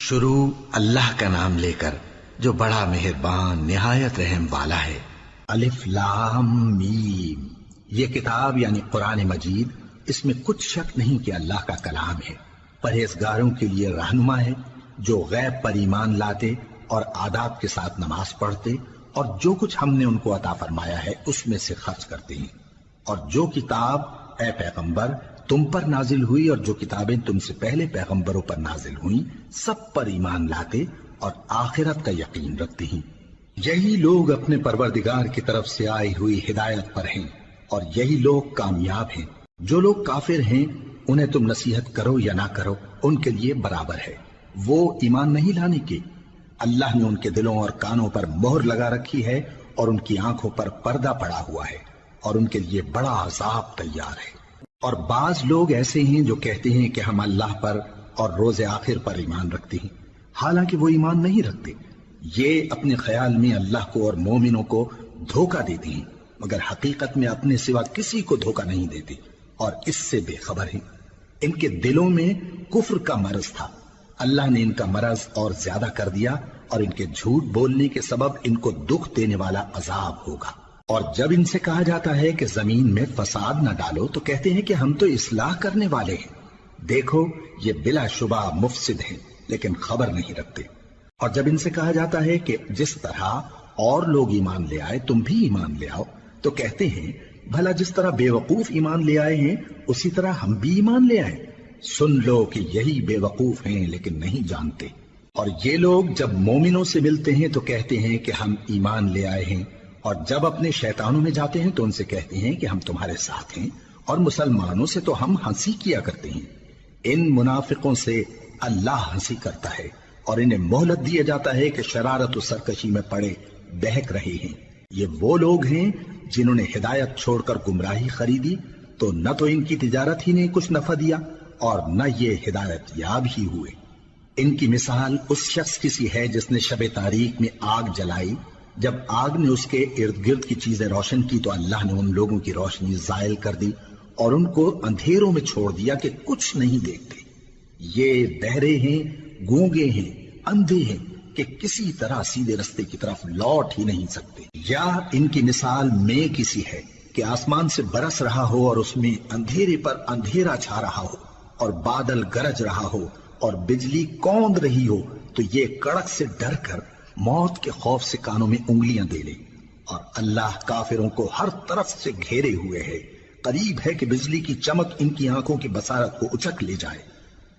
شروع اللہ کا نام لے کر جو بڑا مہربان نہایت رحم والا ہے۔ الف لام میم، یہ کتاب یعنی قرآن مجید، اس میں کچھ شک نہیں کہ اللہ کا کلام ہے، پرہیزگاروں کے لیے رہنما ہے جو غیب پر ایمان لاتے اور آداب کے ساتھ نماز پڑھتے اور جو کچھ ہم نے ان کو عطا فرمایا ہے اس میں سے خرچ کرتے ہیں، اور جو کتاب اے پیغمبر تم پر نازل ہوئی اور جو کتابیں تم سے پہلے پیغمبروں پر نازل ہوئیں سب پر ایمان لاتے اور آخرت کا یقین رکھتے ہیں۔ یہی لوگ اپنے پروردگار کی طرف سے آئی ہوئی ہدایت پر ہیں اور یہی لوگ کامیاب ہیں۔ جو لوگ کافر ہیں انہیں تم نصیحت کرو یا نہ کرو ان کے لیے برابر ہے، وہ ایمان نہیں لانے کے۔ اللہ نے ان کے دلوں اور کانوں پر مہر لگا رکھی ہے اور ان کی آنکھوں پر پردہ پڑا ہوا ہے اور ان کے لیے بڑا عذاب تیار ہے۔ اور بعض لوگ ایسے ہیں جو کہتے ہیں کہ ہم اللہ پر اور روز آخر پر ایمان رکھتے ہیں، حالانکہ وہ ایمان نہیں رکھتے۔ یہ اپنے خیال میں اللہ کو اور مومنوں کو دھوکہ دیتے ہیں، مگر حقیقت میں اپنے سوا کسی کو دھوکہ نہیں دیتے اور اس سے بے خبر ہیں۔ ان کے دلوں میں کفر کا مرض تھا، اللہ نے ان کا مرض اور زیادہ کر دیا اور ان کے جھوٹ بولنے کے سبب ان کو دکھ دینے والا عذاب ہوگا۔ اور جب ان سے کہا جاتا ہے کہ زمین میں فساد نہ ڈالو تو کہتے ہیں کہ ہم تو اصلاح کرنے والے ہیں۔ دیکھو یہ بلا شبہ مفسد ہیں لیکن خبر نہیں رکھتے۔ اور جب ان سے کہا جاتا ہے کہ جس طرح اور لوگ ایمان لے آئے تم بھی ایمان لے آؤ تو کہتے ہیں بھلا جس طرح بے وقوف ایمان لے آئے ہیں اسی طرح ہم بھی ایمان لے آئے۔ سن لو کہ یہی بے وقوف ہیں لیکن نہیں جانتے۔ اور یہ لوگ جب مومنوں سے ملتے ہیں تو کہتے ہیں کہ ہم ایمان لے آئے ہیں، اور جب اپنے شیطانوں میں جاتے ہیں تو ان سے کہتے ہیں کہ ہم تمہارے ساتھ ہیں، اور مسلمانوں سے تو ہم ہنسی کیا کرتے ہیں۔ ان منافقوں سے اللہ ہنسی کرتا ہے اور انہیں مہلت دیا جاتا ہے کہ شرارت و سرکشی میں پڑے بہک رہے ہیں۔ یہ وہ لوگ ہیں جنہوں نے ہدایت چھوڑ کر گمراہی خریدی تو نہ تو ان کی تجارت ہی نے کچھ نفع دیا اور نہ یہ ہدایت یاب ہی ہوئے۔ ان کی مثال اس شخص کی سی ہے جس نے شب تاریک میں آگ جلائی، جب آگ نے اس کے ارد گرد کی چیزیں روشن کی تو اللہ نے ان لوگوں کی روشنی زائل کر دی اور ان کو اندھیروں میں چھوڑ دیا کہ کچھ نہیں دیکھتے۔ یہ بہرے ہیں، گونگے ہیں، اندھے ہیں کہ کسی طرح سیدھے رستے کی طرف لوٹ ہی نہیں سکتے۔ یا ان کی مثال میں کسی ہے کہ آسمان سے برس رہا ہو اور اس میں اندھیرے پر اندھیرا چھا رہا ہو اور بادل گرج رہا ہو اور بجلی کوند رہی ہو تو یہ کڑک سے ڈر کر موت کے خوف سے کانوں میں انگلیاں دے لے۔ اور اللہ کافروں کو ہر طرف سے گھیرے ہوئے ہے، قریب ہے کہ بجلی کی چمک ان کی آنکھوں کی بصارت کو اچک لے جائے۔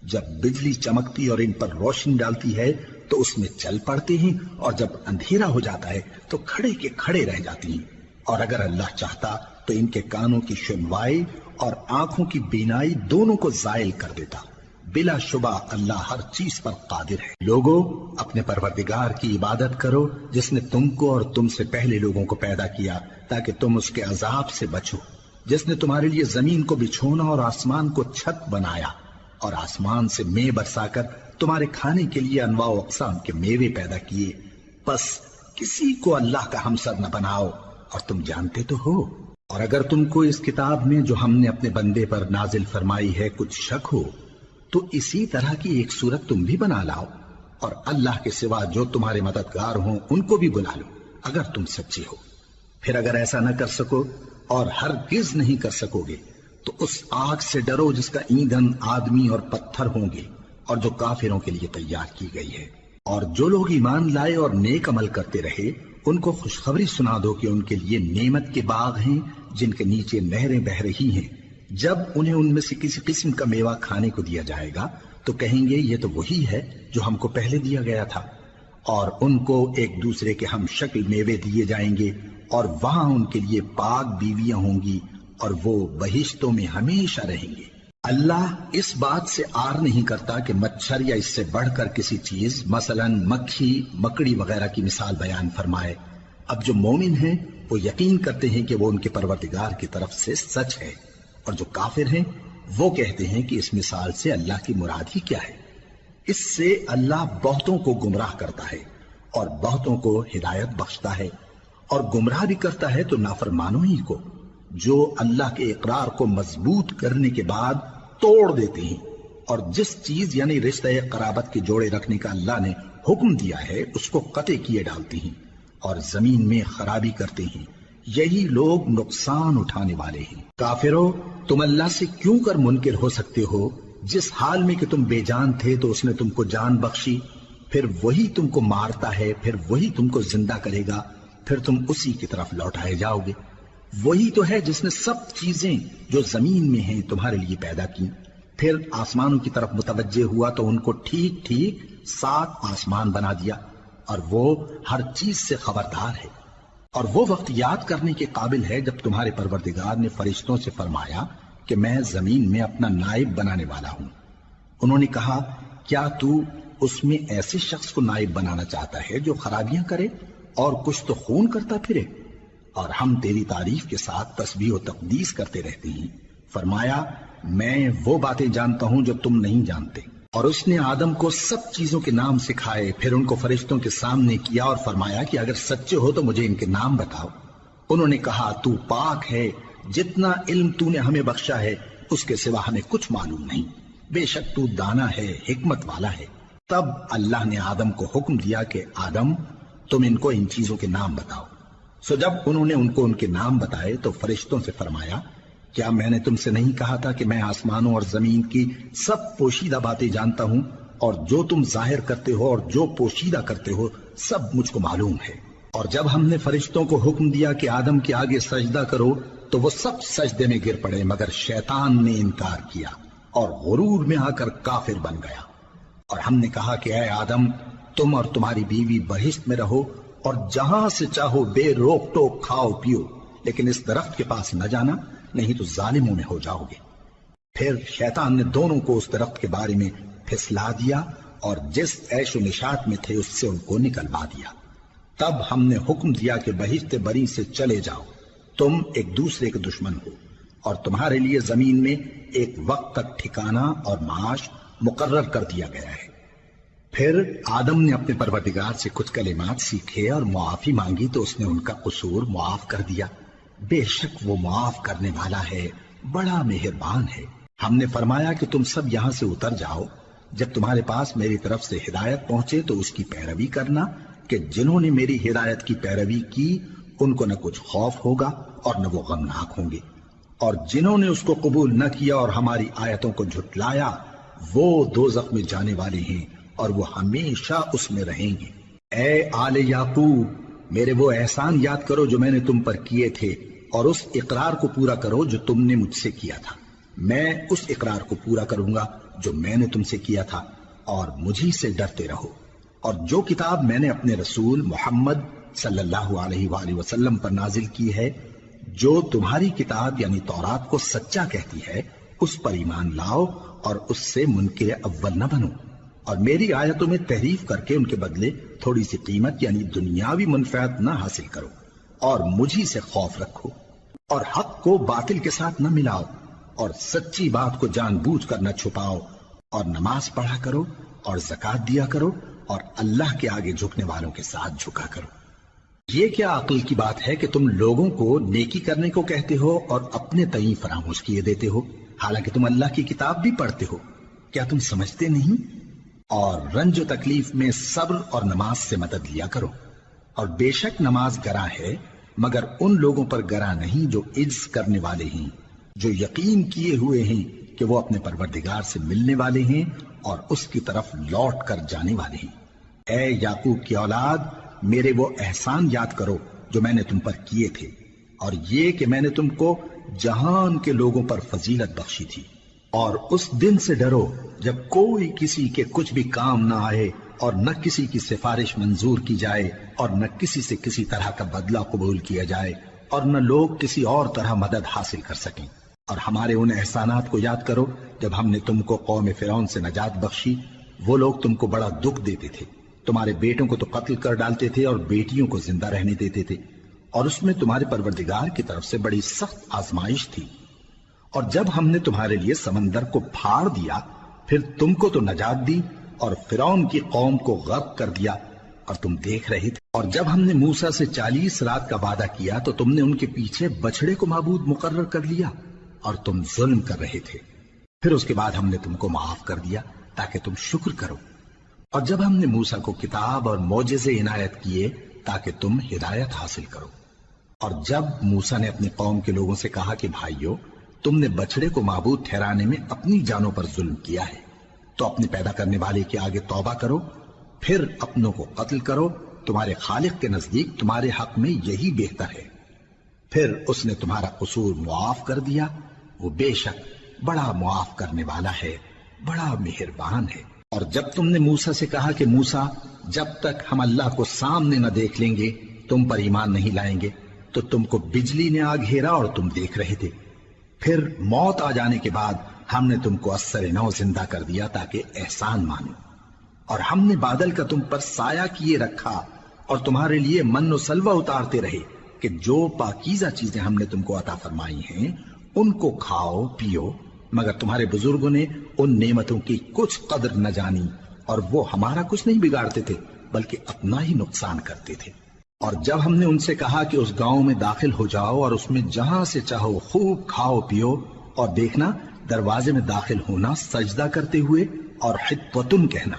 جب بجلی چمکتی اور ان پر روشنی ڈالتی ہے تو اس میں چل پڑتے ہیں، اور جب اندھیرا ہو جاتا ہے تو کھڑے کے کھڑے رہ جاتی ہیں۔ اور اگر اللہ چاہتا تو ان کے کانوں کی سنوائی اور آنکھوں کی بینائی دونوں کو زائل کر دیتا۔ بلا شبہ اللہ ہر چیز پر قادر ہے۔ لوگوں اپنے پروردگار کی عبادت کرو جس نے تم کو اور تم سے پہلے لوگوں کو پیدا کیا تاکہ تم اس کے عذاب سے بچو، جس نے تمہارے لیے زمین کو بچھونا اور آسمان کو چھت بنایا اور آسمان سے مے برسا کر تمہارے کھانے کے لیے انواع و اقسام کے میوے پیدا کیے۔ بس کسی کو اللہ کا ہمسر نہ بناؤ اور تم جانتے تو ہو۔ اور اگر تم کو اس کتاب میں جو ہم نے اپنے بندے پر نازل فرمائی ہے کچھ شک ہو تو اسی طرح کی ایک صورت تم بھی بنا لاؤ اور اللہ کے سوا جو تمہارے مددگار ہوں ان کو بھی بلا لو اگر تم سچے ہو۔ پھر اگر ایسا نہ کر سکو اور ہرگز نہیں کر سکو گے تو اس آگ سے ڈرو جس کا ایندھن آدمی اور پتھر ہوں گے اور جو کافروں کے لیے تیار کی گئی ہے۔ اور جو لوگ ایمان لائے اور نیک عمل کرتے رہے ان کو خوشخبری سنا دو کہ ان کے لیے نعمت کے باغ ہیں جن کے نیچے نہریں بہہ رہی ہیں۔ جب انہیں ان میں سے کسی قسم کا میوہ کھانے کو دیا جائے گا تو کہیں گے یہ تو وہی ہے جو ہم کو پہلے دیا گیا تھا، اور ان کو ایک دوسرے کے ہم شکل میوے دیے جائیں گے اور وہاں ان کے لیے پاک بیویاں ہوں گی اور وہ بہشتوں میں ہمیشہ رہیں گے۔ اللہ اس بات سے آر نہیں کرتا کہ مچھر یا اس سے بڑھ کر کسی چیز مثلا مکھی مکڑی وغیرہ کی مثال بیان فرمائے۔ اب جو مومن ہیں وہ یقین کرتے ہیں کہ وہ ان کے پروردگار کی طرف سے سچ ہے، اور جو کافر ہیں وہ کہتے ہیں کہ اس مثال سے اللہ کی مراد ہی کیا ہے۔ اس سے اللہ بہتوں کو گمراہ کرتا ہے اور بہتوں کو ہدایت بخشتا ہے، اور گمراہ بھی کرتا ہے تو نافرمانوں ہی کو، جو اللہ کے اقرار کو مضبوط کرنے کے بعد توڑ دیتے ہیں اور جس چیز یعنی رشتہ قرابت کے جوڑے رکھنے کا اللہ نے حکم دیا ہے اس کو قطع کیے ڈالتے ہیں اور زمین میں خرابی کرتے ہیں، یہی لوگ نقصان اٹھانے والے ہیں۔ کافرو، تم اللہ سے کیوں کر منکر ہو سکتے ہو؟ جس حال میں کہ تم بے جان تھے تو اس نے تم کو جان بخشی، پھر وہی تم کو مارتا ہے، پھر وہی تم کو زندہ کرے گا، پھر تم اسی کی طرف لوٹائے جاؤ گے۔ وہی تو ہے جس نے سب چیزیں جو زمین میں ہیں تمہارے لیے پیدا کی، پھر آسمانوں کی طرف متوجہ ہوا تو ان کو ٹھیک ٹھیک 7 آسمان بنا دیا، اور وہ ہر چیز سے خبردار ہے۔ اور وہ وقت یاد کرنے کے قابل ہے جب تمہارے پروردگار نے فرشتوں سے فرمایا کہ میں زمین میں اپنا نائب بنانے والا ہوں۔ انہوں نے کہا، کیا تو اس میں ایسے شخص کو نائب بنانا چاہتا ہے جو خرابیاں کرے اور کچھ تو خون کرتا پھرے؟ اور ہم تیری تعریف کے ساتھ تسبیح و تقدیس کرتے رہتے ہیں۔ فرمایا، میں وہ باتیں جانتا ہوں جو تم نہیں جانتے۔ اور اس نے آدم کو سب چیزوں کے نام سکھائے، پھر ان کو فرشتوں کے سامنے کیا اور فرمایا کہ اگر سچے ہو تو مجھے ان کے نام بتاؤ۔ انہوں نے کہا، تو پاک ہے، جتنا علم تو نے ہمیں بخشا ہے اس کے سوا ہمیں کچھ معلوم نہیں، بے شک تو دانا ہے، حکمت والا ہے۔ تب اللہ نے آدم کو حکم دیا کہ آدم، تم ان کو ان چیزوں کے نام بتاؤ۔ سو جب انہوں نے ان کو ان کے نام بتائے تو فرشتوں سے فرمایا، کیا میں نے تم سے نہیں کہا تھا کہ میں آسمانوں اور زمین کی سب پوشیدہ باتیں جانتا ہوں، اور جو تم ظاہر کرتے ہو اور جو پوشیدہ کرتے ہو سب مجھ کو معلوم ہے۔ اور جب ہم نے فرشتوں کو حکم دیا کہ آدم کے آگے سجدہ کرو تو وہ سب سجدے میں گر پڑے، مگر شیطان نے انکار کیا اور غرور میں آ کر کافر بن گیا۔ اور ہم نے کہا کہ اے آدم، تم اور تمہاری بیوی بہشت میں رہو اور جہاں سے چاہو بے روک ٹوک کھاؤ پیو، لیکن اس درخت کے پاس نہ جانا، نہیں تو ظالموں میں ہو جاؤ گے۔ پھر شیطان نے دونوں کو اس درخت کے بارے میں پھسلا دیا اور جس عیش و نشاط میں تھے اس سے ان کو نکلوا دیا۔ تب ہم نے حکم دیا کہ بہشت بری سے چلے جاؤ، تم ایک دوسرے کے دشمن ہو، اور تمہارے لیے زمین میں ایک وقت تک ٹھکانہ اور معاش مقرر کر دیا گیا ہے۔ پھر آدم نے اپنے پروردگار سے کچھ کلمات سیکھے اور معافی مانگی تو اس نے ان کا قصور معاف کر دیا۔ بے شک وہ معاف کرنے والا ہے، بڑا مہربان ہے۔ ہم نے فرمایا کہ تم سب یہاں سے اتر جاؤ، جب تمہارے پاس میری طرف سے ہدایت پہنچے تو اس کی پیروی کرنا، کہ جنہوں نے میری ہدایت کی پیروی کی ان کو نہ کچھ خوف ہوگا اور نہ وہ غمناک ہوں گے، اور جنہوں نے اس کو قبول نہ کیا اور ہماری آیتوں کو جھٹلایا وہ دوزخ میں جانے والے ہیں اور وہ ہمیشہ اس میں رہیں گے۔ اے آل یعقوب، میرے وہ احسان یاد کرو جو میں نے تم پر کیے تھے، اور اس اقرار کو پورا کرو جو تم نے مجھ سے کیا تھا۔ میں اس اقرار کو پورا کروں گا جو میں نے تم سے کیا تھا، اور مجھی سے ڈرتے رہو۔ اور جو کتاب میں نے اپنے رسول محمد صلی اللہ علیہ وآلہ وسلم پر نازل کی ہے، جو تمہاری کتاب یعنی تورات کو سچا کہتی ہے، اس پر ایمان لاؤ اور اس سے منکر اول نہ بنو، اور میری آیتوں میں تحریف کر کے ان کے بدلے تھوڑی سی قیمت یعنی دنیاوی منفعت نہ حاصل کرو، اور مجھی سے خوف رکھو، اور حق کو باطل کے ساتھ نہ ملاؤ، اور سچی بات کو جان بوجھ کر نہ چھپاؤ، اور نماز پڑھا کرو اور زکوٰۃ دیا کرو، اور اللہ کے آگے جھکنے والوں کے ساتھ جھکا کرو۔ یہ کیا عقل کی بات ہے کہ تم لوگوں کو نیکی کرنے کو کہتے ہو اور اپنے تئیں فراموش کیے دیتے ہو، حالانکہ تم اللہ کی کتاب بھی پڑھتے ہو؟ کیا تم سمجھتے نہیں؟ اور رنج و تکلیف میں صبر اور نماز سے مدد لیا کرو، اور بے شک نماز گراں ہے، مگر ان لوگوں پر گراں نہیں جو عجز کرنے والے ہیں، جو یقین کیے ہوئے ہیں کہ وہ اپنے پروردگار سے ملنے والے ہیں اور اس کی طرف لوٹ کر جانے والے ہیں۔ اے یعقوب کی اولاد، میرے وہ احسان یاد کرو جو میں نے تم پر کیے تھے، اور یہ کہ میں نے تم کو جہان کے لوگوں پر فضیلت بخشی تھی۔ اور اس دن سے ڈرو جب کوئی کسی کے کچھ بھی کام نہ آئے، اور نہ کسی کی سفارش منظور کی جائے، اور نہ کسی سے کسی طرح کا بدلہ قبول کیا جائے، اور نہ لوگ کسی اور طرح مدد حاصل کر سکیں۔ اور ہمارے ان احسانات کو یاد کرو جب ہم نے تم کو قوم فرعون سے نجات بخشی۔ وہ لوگ تم کو بڑا دکھ دیتے تھے، تمہارے بیٹوں کو تو قتل کر ڈالتے تھے اور بیٹیوں کو زندہ رہنے دیتے تھے، اور اس میں تمہارے پروردگار کی طرف سے بڑی سخت آزمائش تھی۔ اور جب ہم نے تمہارے لیے سمندر کو پھاڑ دیا، پھر تم کو تو نجات دی اور فرعون کی قوم کو غرق کر دیا، اور تم دیکھ رہے تھے۔ اور جب ہم نے موسیٰ سے 40 رات کا وعدہ کیا تو تم نے ان کے پیچھے بچڑے کو معبود مقرر کر لیا، اور تم ظلم کر رہے تھے۔ پھر اس کے بعد ہم نے تم کو معاف کر دیا تاکہ تم شکر کرو، اور جب ہم نے موسیٰ کو کتاب اور معجزے عنایت کیے تاکہ تم ہدایت حاصل کرو، اور جب موسیٰ نے اپنی قوم کے لوگوں سے کہا کہ بھائیو، تم نے بچڑے کو معبود ٹھہرانے میں اپنی جانوں پر ظلم کیا ہے، تو اپنے پیدا کرنے والے کے آگے توبہ کرو، پھر اپنوں کو قتل کرو، تمہارے خالق کے نزدیک تمہارے حق میں یہی بہتر ہے، پھر اس نے تمہارا قصور معاف کر دیا، وہ بے شک بڑا معاف کرنے والا ہے، بڑا مہربان ہے۔ اور جب تم نے موسیٰ سے کہا کہ موسیٰ، جب تک ہم اللہ کو سامنے نہ دیکھ لیں گے تم پر ایمان نہیں لائیں گے، تو تم کو بجلی نے آ گھیرا اور تم دیکھ رہے تھے، پھر موت آ جانے کے بعد ہم نے تم کو اثر نو زندہ کر دیا تاکہ احسان مانو، اور ہم نے بادل کا تم پر سایہ کیے رکھا اور تمہارے لیے من و سلوہ اتارتے رہے کہ جو پاکیزہ چیزیں ہم نے تم کو عطا فرمائی ہیں ان کو کھاؤ پیو، مگر تمہارے بزرگوں نے ان نعمتوں کی کچھ قدر نہ جانی، اور وہ ہمارا کچھ نہیں بگاڑتے تھے بلکہ اپنا ہی نقصان کرتے تھے۔ اور جب ہم نے ان سے کہا کہ اس گاؤں میں داخل ہو جاؤ اور اس میں جہاں سے چاہو خوب کھاؤ پیو، اور دیکھنا دروازے میں داخل ہونا سجدہ کرتے ہوئے اور حطوتن کہنا،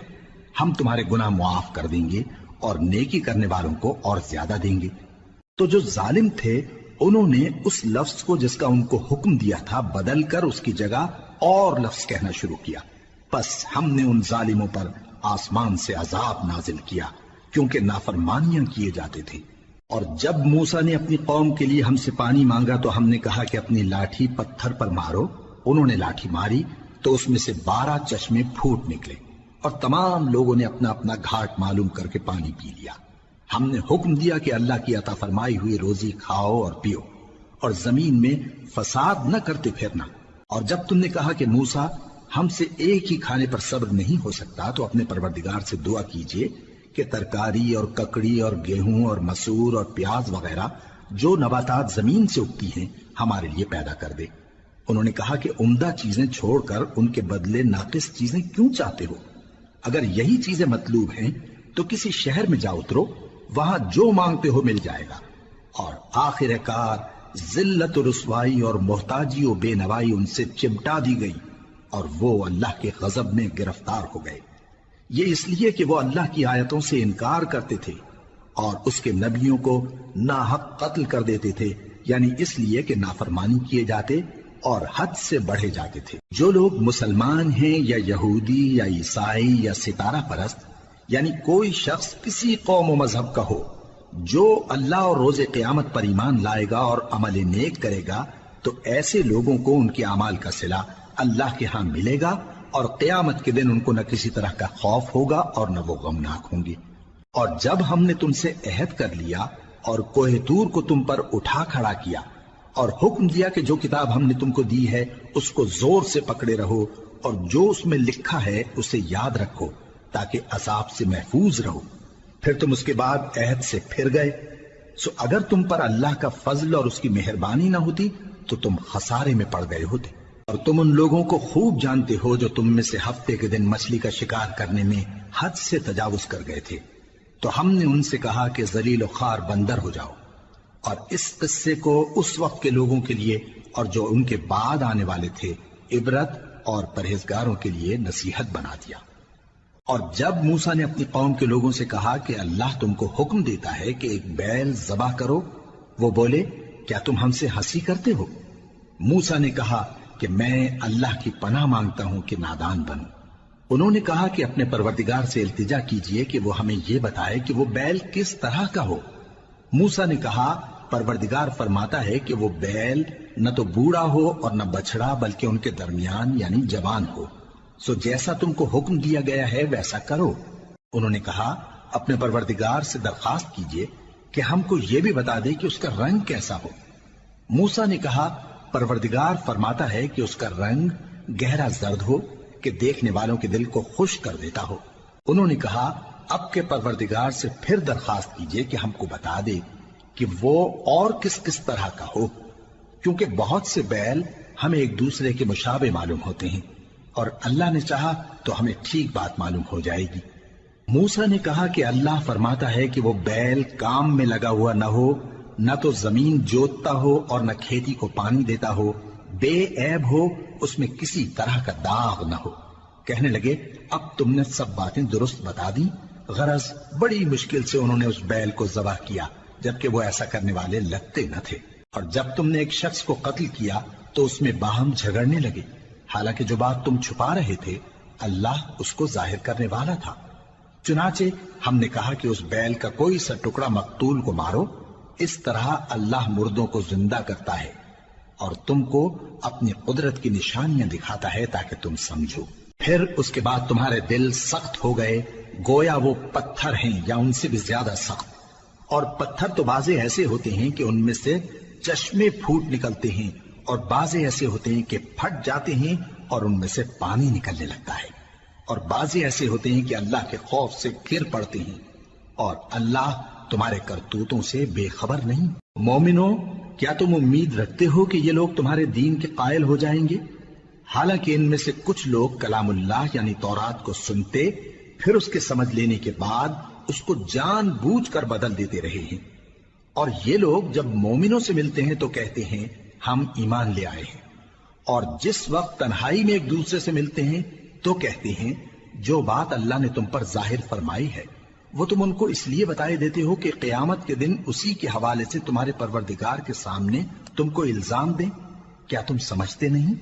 ہم تمہارے گناہ معاف کر دیں گے اور نیکی کرنے والوں کو اور زیادہ دیں گے، تو جو ظالم تھے انہوں نے اس لفظ کو جس کا ان کو حکم دیا تھا بدل کر اس کی جگہ اور لفظ کہنا شروع کیا، پس ہم نے ان ظالموں پر آسمان سے عذاب نازل کیا کیونکہ نافرمانیاں کیے جاتے تھے۔ اور جب موسیٰ نے اپنی قوم کے لیے ہم سے پانی مانگا تو ہم نے کہا کہ اپنی لاٹھی پتھر پر مارو، انہوں نے لاٹھی ماری تو اس میں سے 12 چشمے پھوٹ نکلے، اور تمام لوگوں نے اپنا اپنا گھاٹ معلوم کر کے پانی پی لیا۔ ہم نے حکم دیا کہ اللہ کی عطا فرمائی ہوئی روزی کھاؤ اور پیو، اور زمین میں فساد نہ کرتے پھرنا۔ اور جب تم نے کہا کہ موسیٰ، ہم سے ایک ہی کھانے پر صبر نہیں ہو سکتا، تو اپنے پروردگار سے دعا کیجئے کہ ترکاری اور ککڑی اور گیہوں اور مسور اور پیاز وغیرہ جو نباتات زمین سے اگتی ہیں ہمارے لیے پیدا کر دے۔ انہوں نے کہا کہ عمدہ چیزیں چھوڑ کر ان کے بدلے ناقص چیزیں کیوں چاہتے ہو؟ اگر یہی چیزیں مطلوب ہیں تو کسی شہر میں جا اترو، وہاں جو مانگتے ہو مل جائے گا۔ اور آخر کار ذلت و رسوائی اور محتاجی و بے نوائی ان سے چمٹا دی گئی، اور وہ اللہ کے غضب میں گرفتار ہو گئے، یہ اس لیے کہ وہ اللہ کی آیتوں سے انکار کرتے تھے اور اس کے نبیوں کو ناحق قتل کر دیتے تھے، یعنی اس لیے کہ نافرمانی کیے جاتے اور حد سے بڑھے جاتے تھے۔ جو لوگ مسلمان ہیں یا یہودی یا عیسائی یا ستارہ پرست، یعنی کوئی شخص کسی قوم و مذہب کا ہو، جو اللہ اور روز قیامت پر ایمان لائے گا اور عمل نیک کرے گا، تو ایسے لوگوں کو ان کے اعمال کا صلہ اللہ کے ہاں ملے گا، اور قیامت کے دن ان کو نہ کسی طرح کا خوف ہوگا اور نہ وہ غمناک ہوں گے۔ اور جب ہم نے تم سے عہد کر لیا اور کوہ طور کو تم پر اٹھا کھڑا کیا اور حکم دیا کہ جو کتاب ہم نے تم کو دی ہے اس کو زور سے پکڑے رہو، اور جو اس میں لکھا ہے اسے یاد رکھو تاکہ عذاب سے محفوظ رہو، پھر تم اس کے بعد عہد سے پھر گئے، سو اگر تم پر اللہ کا فضل اور اس کی مہربانی نہ ہوتی تو تم خسارے میں پڑ گئے ہوتے۔ اور تم ان لوگوں کو خوب جانتے ہو جو تم میں سے ہفتے کے دن مچھلی کا شکار کرنے میں حد سے تجاوز کر گئے تھے، تو ہم نے ان سے کہا کہ ذلیل و خوار بندر ہو جاؤ، اور اس قصے کو اس وقت کے لوگوں کے لیے اور جو ان کے بعد آنے والے تھے عبرت اور پرہیزگاروں کے لیے نصیحت بنا دیا۔ اور جب موسیٰ نے اپنی قوم کے لوگوں سے کہا کہ اللہ تم کو حکم دیتا ہے کہ ایک بیل ذبح کرو، وہ بولے کیا تم ہم سے ہنسی کرتے ہو؟ موسیٰ نے کہا کہ میں اللہ کی پناہ مانگتا ہوں کہ نادان بنوں۔ انہوں نے کہا کہ اپنے پروردگار سے التجا کیجئے کہ وہ ہمیں یہ بتائے کہ وہ بیل کس طرح کا ہو۔ موسیٰ نے کہا پروردگار فرماتا ہے کہ وہ بیل نہ تو بوڑھا ہو اور نہ بچڑا بلکہ ان کے درمیان یعنی جوان ہو، سو جیسا تم کو حکم دیا گیا ہے ویسا کرو۔ انہوں نے کہا اپنے پروردگار سے درخواست کیجئے کہ ہم کو یہ بھی بتا دے کہ اس کا رنگ کیسا ہو۔ موسیٰ نے کہا پروردگار فرماتا ہے کہ اس کا رنگ گہرا زرد ہو کہ دیکھنے والوں کے دل کو خوش کر دیتا ہو۔ انہوں نے کہا اب کے پروردگار سے پھر درخواست کیجئے کہ ہم کو بتا دے کہ وہ اور کس کس طرح کا ہو، کیونکہ بہت سے بیل ہمیں ایک دوسرے کے مشابہ معلوم ہوتے ہیں، اور اللہ نے چاہا تو ہمیں ٹھیک بات معلوم ہو جائے گی۔ موسیٰ نے کہا کہ اللہ فرماتا ہے کہ وہ بیل کام میں لگا ہوا نہ ہو، نہ تو زمین جوتتا ہو اور نہ کھیتی کو پانی دیتا ہو، بے عیب ہو، اس میں کسی طرح کا داغ نہ ہو۔ کہنے لگے اب تم نے سب باتیں درست بتا دی، غرض بڑی مشکل سے انہوں نے اس بیل کو ذبح کیا، جبکہ وہ ایسا کرنے والے لگتے نہ تھے۔ اور جب تم نے ایک شخص کو قتل کیا تو اس میں باہم جھگڑنے لگے، حالانکہ جو بات تم چھپا رہے تھے اللہ اس کو ظاہر کرنے والا تھا۔ چنانچہ ہم نے کہا کہ اس بیل کا کوئی سا ٹکڑا مقتول کو مارو، اس طرح اللہ مردوں کو زندہ کرتا ہے اور تم کو اپنی قدرت کی نشانیاں دکھاتا ہے تاکہ تم سمجھو۔ پھر اس کے بعد تمہارے دل سخت ہو گئے، گویا وہ پتھر ہیں یا ان سے بھی زیادہ سخت۔ اور پتھر تو بعضے ایسے ہوتے ہیں کہ ان میں سے چشمے پھوٹ نکلتے ہیں، اور بعضے ایسے ہوتے ہیں کہ پھٹ جاتے ہیں اور ان میں سے پانی نکلنے لگتا ہے، اور بعضے ایسے ہوتے ہیں کہ اللہ کے خوف سے گر پڑتے ہیں، اور اللہ تمہارے کرتوتوں سے بے خبر نہیں۔ مومنو، کیا تم امید رکھتے ہو کہ یہ لوگ تمہارے دین کے قائل ہو جائیں گے؟ حالانکہ ان میں سے کچھ لوگ کلام اللہ یعنی تورات کو سنتے، پھر اس کے سمجھ لینے کے بعد اس کو جان بوجھ کر بدل دیتے رہے ہیں۔ اور یہ لوگ جب مومنوں سے ملتے ہیں تو کہتے ہیں ہم ایمان لے آئے ہیں، اور جس وقت تنہائی میں ایک دوسرے سے ملتے ہیں تو کہتے ہیں جو بات اللہ نے تم پر ظاہر فرمائی ہے وہ تم ان کو اس لیے بتائے دیتے ہو کہ قیامت کے دن اسی کے حوالے سے تمہارے پروردگار کے سامنے تم کو الزام دیں۔ کیا تم سمجھتے نہیں؟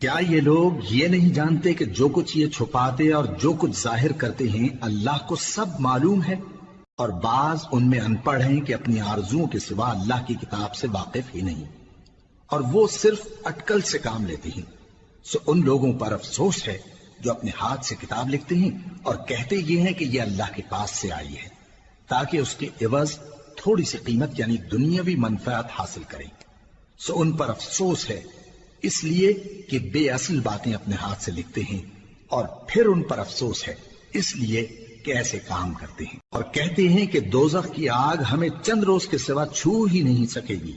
کیا یہ لوگ یہ نہیں جانتے کہ جو کچھ یہ چھپاتے اور جو کچھ ظاہر کرتے ہیں اللہ کو سب معلوم ہے؟ اور بعض ان میں ان پڑھ ہیں کہ اپنی آرزوؤں کے سوا اللہ کی کتاب سے واقف ہی نہیں، اور وہ صرف اٹکل سے کام لیتے ہیں۔ سو ان لوگوں پر افسوس ہے جو اپنے ہاتھ سے کتاب لکھتے ہیں اور کہتے یہ ہیں کہ یہ اللہ کے پاس سے آئی ہے، تاکہ اس کے عوض تھوڑی سی قیمت یعنی دنیاوی منفعت حاصل کریں۔ سو ان پر افسوس ہے اس لیے کہ بے اصل باتیں اپنے ہاتھ سے لکھتے ہیں، اور پھر ان پر افسوس ہے اس لیے کہ ایسے کام کرتے ہیں، اور کہتے ہیں کہ دوزخ کی آگ ہمیں چند روز کے سوا چھو ہی نہیں سکے گی۔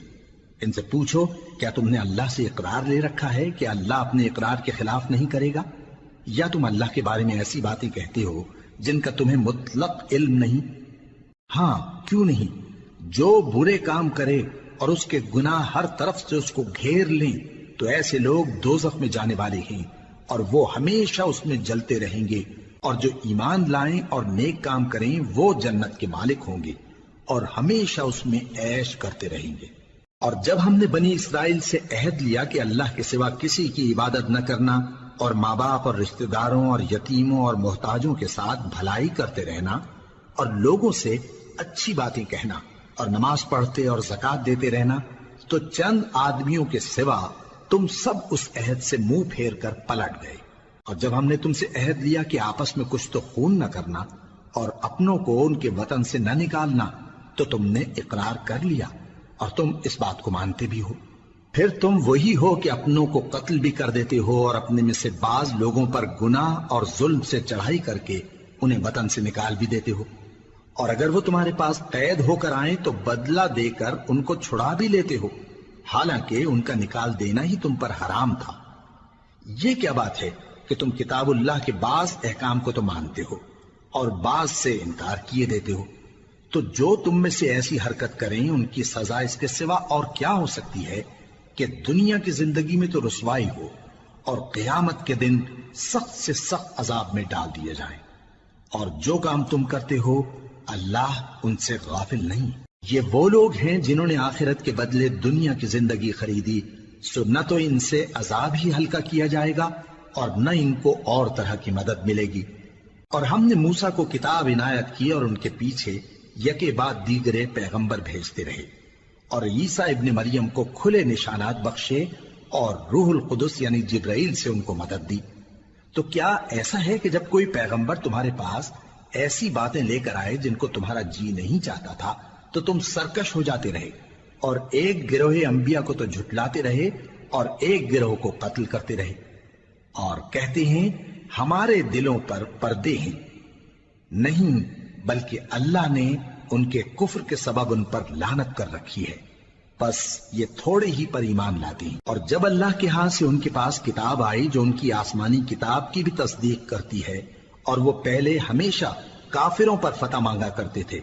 ان سے پوچھو کیا تم نے اللہ سے اقرار لے رکھا ہے کہ اللہ اپنے اقرار کے خلاف نہیں کرے گا؟ یا تم اللہ کے بارے میں ایسی باتیں کہتے ہو جن کا تمہیں مطلق علم نہیں؟ ہاں کیوں نہیں، جو برے کام کرے اور اس کے گناہ ہر طرف سے اس کو گھیر لیں تو ایسے لوگ دوزخ میں جانے والے ہیں، اور وہ ہمیشہ اس میں جلتے رہیں گے، اور جو ایمان لائیں اور نیک کام کریں وہ جنت کے مالک ہوں گے اور ہمیشہ اس میں عیش کرتے رہیں گے۔ اور جب ہم نے بنی اسرائیل سے عہد لیا کہ اللہ کے سوا کسی کی عبادت نہ کرنا، اور ماں باپ اور رشتہ داروں اور یتیموں اور محتاجوں کے ساتھ بھلائی کرتے رہنا، اور لوگوں سے اچھی باتیں کہنا، اور نماز پڑھتے اور زکوٰۃ دیتے رہنا، تو چند آدمیوں کے سوا تم سب اس عہد سے منہ پھیر کر پلٹ گئے۔ اور جب ہم نے تم سے عہد لیا کہ آپس میں کچھ تو خون نہ کرنا اور اپنوں کو ان کے وطن سے نہ نکالنا، تو تم نے اقرار کر لیا اور تم اس بات کو مانتے بھی ہو۔ پھر تم وہی ہو کہ اپنوں کو قتل بھی کر دیتے ہو اور اپنے میں سے بعض لوگوں پر گناہ اور ظلم سے چڑھائی کر کے انہیں وطن سے نکال بھی دیتے ہو، اور اگر وہ تمہارے پاس قید ہو کر آئیں تو بدلہ دے کر ان کو چھڑا بھی لیتے ہو، حالانکہ ان کا نکال دینا ہی تم پر حرام تھا۔ یہ کیا بات ہے کہ تم کتاب اللہ کے بعض احکام کو تو مانتے ہو اور بعض سے انکار کیے دیتے ہو؟ تو جو تم میں سے ایسی حرکت کریں ان کی سزا اس کے سوا اور کیا ہو سکتی ہے کہ دنیا کی زندگی میں تو رسوائی ہو اور قیامت کے دن سخت سے سخت عذاب میں ڈال دیے جائیں۔ اور جو کام تم کرتے ہو اللہ ان سے غافل نہیں۔ یہ وہ لوگ ہیں جنہوں نے آخرت کے بدلے دنیا کی زندگی خریدی، سو نہ تو ان سے عذاب ہی ہلکا کیا جائے گا اور نہ ان کو اور طرح کی مدد ملے گی۔ اور ہم نے موسیٰ کو کتاب عنایت کی اور ان کے پیچھے یکے بعد دیگرے پیغمبر بھیجتے رہے، اور عیسیٰ ابن مریم کو کھلے نشانات بخشے اور روح القدس یعنی جبرائیل سے ان کو مدد دی۔ تو کیا ایسا ہے کہ جب کوئی پیغمبر تمہارے پاس ایسی باتیں لے کر آئے جن کو تمہارا جی نہیں چاہتا تھا تو تم سرکش ہو جاتے رہے، اور ایک گروہ انبیاء کو تو جھٹلاتے رہے اور ایک گروہ کو قتل کرتے رہے، اور کہتے ہیں ہمارے دلوں پر پردے ہیں؟ نہیں، بلکہ اللہ نے ان کے کفر کے سبب ان پر لعنت کر رکھی ہے، بس یہ تھوڑے ہی پر ایمان لاتے ہیں۔ اور جب اللہ کے ہاں سے ان کے پاس کتاب آئی جو ان کی آسمانی کتاب کی بھی تصدیق کرتی ہے، اور وہ پہلے ہمیشہ کافروں پر فتح مانگا کرتے تھے،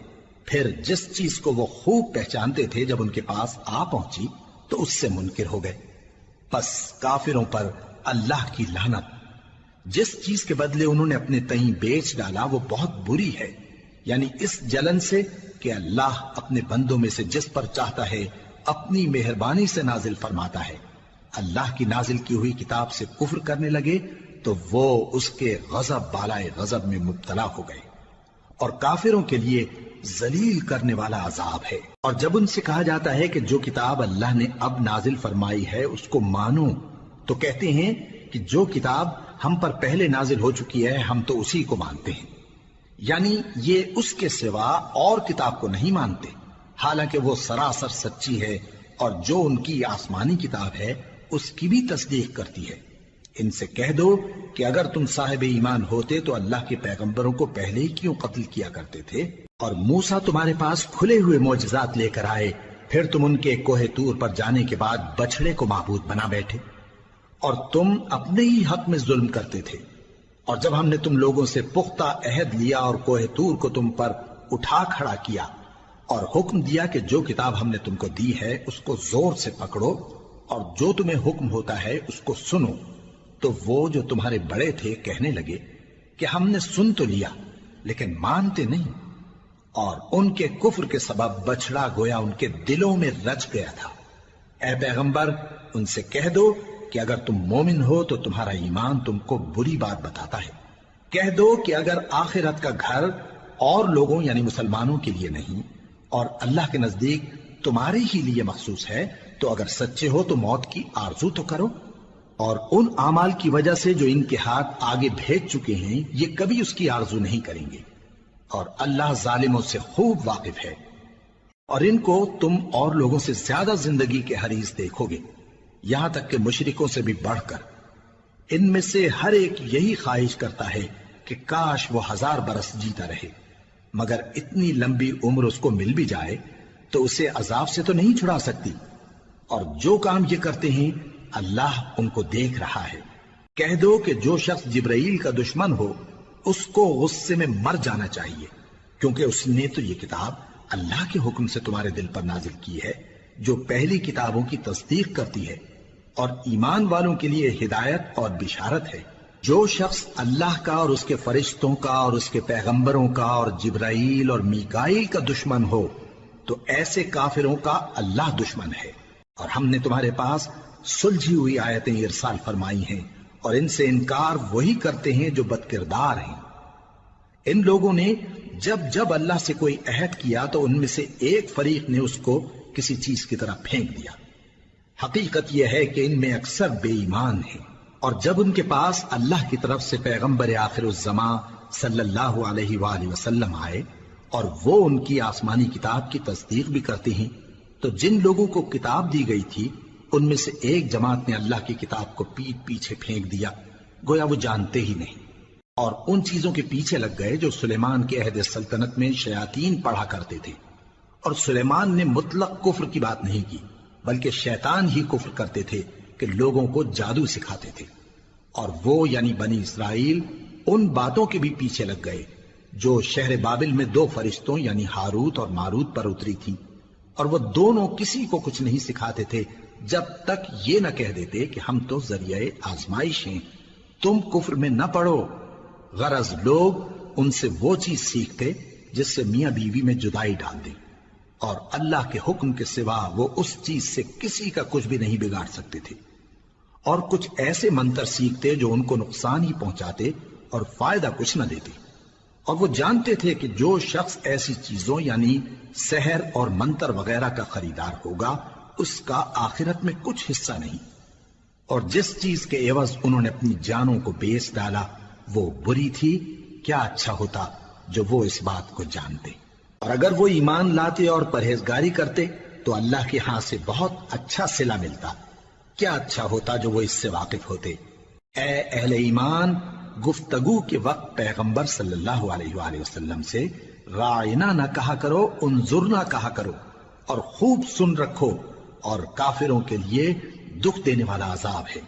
پھر جس چیز کو وہ خوب پہچانتے تھے جب ان کے پاس آ پہنچی تو اس سے منکر ہو گئے، بس کافروں پر اللہ کی لعنت! جس چیز کے بدلے انہوں نے اپنے تئیں بیچ ڈالا وہ بہت بری ہے، یعنی اس جلن سے کہ اللہ اپنے بندوں میں سے جس پر چاہتا ہے اپنی مہربانی سے نازل فرماتا ہے۔ اللہ کی نازل کی ہوئی کتاب سے کفر کرنے لگے تو وہ اس کے غضب بالائے غضب میں مبتلا ہو گئے، اور کافروں کے لیے ذلیل کرنے والا عذاب ہے۔ اور جب ان سے کہا جاتا ہے کہ جو کتاب اللہ نے اب نازل فرمائی ہے اس کو مانو، تو کہتے ہیں کہ جو کتاب ہم پر پہلے نازل ہو چکی ہے ہم تو اسی کو مانتے ہیں، یعنی یہ اس کے سوا اور کتاب کو نہیں مانتے، حالانکہ وہ سراسر سچی ہے، اور جو ان کی آسمانی کتاب ہے اس کی بھی تصدیق کرتی ہے۔ ان سے کہہ دو کہ اگر تم صاحب ایمان ہوتے تو اللہ کے پیغمبروں کو پہلے ہی کیوں قتل کیا کرتے تھے؟ اور موسیٰ تمہارے پاس کھلے ہوئے معجزات لے کر آئے، پھر تم ان کے کوہ طور پر جانے کے بعد بچڑے کو معبود بنا بیٹھے، اور تم اپنے ہی حق میں ظلم کرتے تھے۔ اور جب ہم نے تم لوگوں سے پختہ عہد لیا اور کوہ طور کو تم پر اٹھا کھڑا کیا اور حکم دیا کہ جو کتاب ہم نے تم کو دی ہے اس کو زور سے پکڑو اور جو تمہیں حکم ہوتا ہے اس کو سنو، تو وہ جو تمہارے بڑے تھے کہنے لگے کہ ہم نے سن تو لیا لیکن مانتے نہیں، اور ان کے کفر کے سبب بچڑا گویا ان کے دلوں میں رچ گیا تھا۔ اے پیغمبر ان سے کہہ دو کہ اگر تم مومن ہو تو تمہارا ایمان تم کو بری بات بتاتا ہے۔ کہہ دو کہ اگر آخرت کا گھر اور لوگوں یعنی مسلمانوں کے لیے نہیں اور اللہ کے نزدیک تمہارے ہی لیے مخصوص ہے تو اگر سچے ہو تو موت کی آرزو تو کرو، اور ان اعمال کی وجہ سے جو ان کے ہاتھ آگے بھیج چکے ہیں یہ کبھی اس کی آرزو نہیں کریں گے، اور اللہ ظالموں سے خوب واقف ہے۔ اور ان کو تم اور لوگوں سے زیادہ زندگی کے حریص دیکھو گے، یہاں تک کہ مشرکوں سے بھی بڑھ کر۔ ان میں سے ہر ایک یہی خواہش کرتا ہے کہ کاش وہ 1000 برس جیتا رہے، مگر اتنی لمبی عمر اس کو مل بھی جائے تو اسے عذاب سے تو نہیں چھڑا سکتی، اور جو کام یہ کرتے ہیں اللہ ان کو دیکھ رہا ہے۔ کہہ دو کہ جو شخص جبرائیل کا دشمن ہو اس کو غصے میں مر جانا چاہیے، کیونکہ اس نے تو یہ کتاب اللہ کے حکم سے تمہارے دل پر نازل کی ہے جو پہلی کتابوں کی تصدیق کرتی ہے، اور ایمان والوں کے لیے ہدایت اور بشارت ہے۔ جو شخص اللہ کا اور اس کے فرشتوں کا اور اس کے پیغمبروں کا اور جبرائیل اور میکائیل کا دشمن ہو تو ایسے کافروں کا اللہ دشمن ہے۔ اور ہم نے تمہارے پاس سلجھی ہوئی آیتیں ارسال فرمائی ہیں، اور ان سے انکار وہی کرتے ہیں جو بد کردار ہیں۔ ان لوگوں نے جب جب اللہ سے کوئی عہد کیا تو ان میں سے ایک فریق نے اس کو کسی چیز کی طرح پھینک دیا۔ حقیقت یہ ہے کہ ان میں اکثر بے ایمان ہیں، اور جب ان کے پاس اللہ کی طرف سے پیغمبر آخر الزمان صلی اللہ علیہ وآلہ وسلم آئے اور وہ ان کی آسمانی کتاب کی تصدیق بھی کرتے ہیں، تو جن لوگوں کو کتاب دی گئی تھی ان میں سے ایک جماعت نے اللہ کی کتاب کو پیٹ پیچھے پھینک دیا، گویا وہ جانتے ہی نہیں، اور ان چیزوں کے پیچھے لگ گئے جو سلیمان کے عہد سلطنت میں شیاطین پڑھا کرتے تھے۔ اور سلیمان نے مطلق کفر کی بات نہیں کی، بلکہ شیطان ہی کفر کرتے تھے کہ لوگوں کو جادو سکھاتے تھے، اور وہ یعنی بنی اسرائیل ان باتوں کے بھی پیچھے لگ گئے جو شہر بابل میں 2 فرشتوں یعنی ہاروت اور ماروت پر اتری تھی، اور وہ دونوں کسی کو کچھ نہیں سکھاتے تھے جب تک یہ نہ کہہ دیتے کہ ہم تو ذریعہ آزمائش ہیں، تم کفر میں نہ پڑو۔ غرض لوگ ان سے وہ چیز سیکھتے جس سے میاں بیوی میں جدائی ڈال دیں، اور اللہ کے حکم کے سوا وہ اس چیز سے کسی کا کچھ بھی نہیں بگاڑ سکتے تھے، اور کچھ ایسے منتر سیکھتے جو ان کو نقصان ہی پہنچاتے اور فائدہ کچھ نہ دیتے، اور وہ جانتے تھے کہ جو شخص ایسی چیزوں یعنی سحر اور منتر وغیرہ کا خریدار ہوگا اس کا آخرت میں کچھ حصہ نہیں، اور جس چیز کے عوض انہوں نے اپنی جانوں کو بیچ ڈالا وہ بری تھی، کیا اچھا ہوتا جو وہ اس بات کو جانتے۔ اور اگر وہ ایمان لاتے اور پرہیزگاری کرتے تو اللہ کے ہاں سے بہت اچھا صلہ ملتا، کیا اچھا ہوتا جو وہ اس سے واقف ہوتے۔ اے اہل ایمان، گفتگو کے وقت پیغمبر صلی اللہ علیہ وآلہ وسلم سے رائنا نہ کہا کرو، انظرنا کہا کرو، اور خوب سن رکھو، اور کافروں کے لیے دکھ دینے والا عذاب ہے۔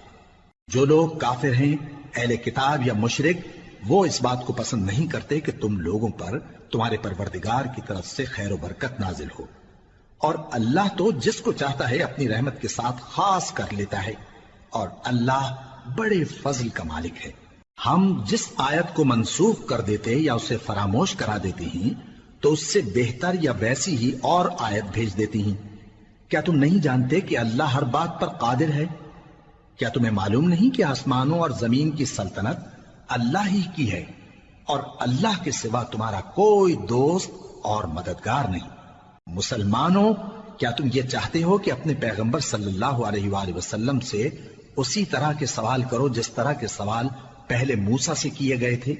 جو لوگ کافر ہیں، اہل کتاب یا مشرک، وہ اس بات کو پسند نہیں کرتے کہ تم لوگوں پر تمہارے پروردگار کی طرف سے خیر و برکت نازل ہو، اور اللہ تو جس کو چاہتا ہے اپنی رحمت کے ساتھ خاص کر لیتا ہے، اور اللہ بڑے فضل کا مالک ہے۔ ہم جس آیت کو منسوخ کر دیتے یا اسے فراموش کرا دیتے ہیں تو اس سے بہتر یا ویسی ہی اور آیت بھیج دیتی ہیں۔ کیا تم نہیں جانتے کہ اللہ ہر بات پر قادر ہے؟ کیا تمہیں معلوم نہیں کہ آسمانوں اور زمین کی سلطنت اللہ ہی کی ہے اور اللہ کے سوا تمہارا کوئی دوست اور مددگار نہیں؟ مسلمانوں، کیا تم یہ چاہتے ہو کہ اپنے پیغمبر صلی اللہ علیہ وآلہ وسلم سے اسی طرح کے سوال کرو جس طرح کے سوال پہلے موسیٰ سے کیے گئے تھے؟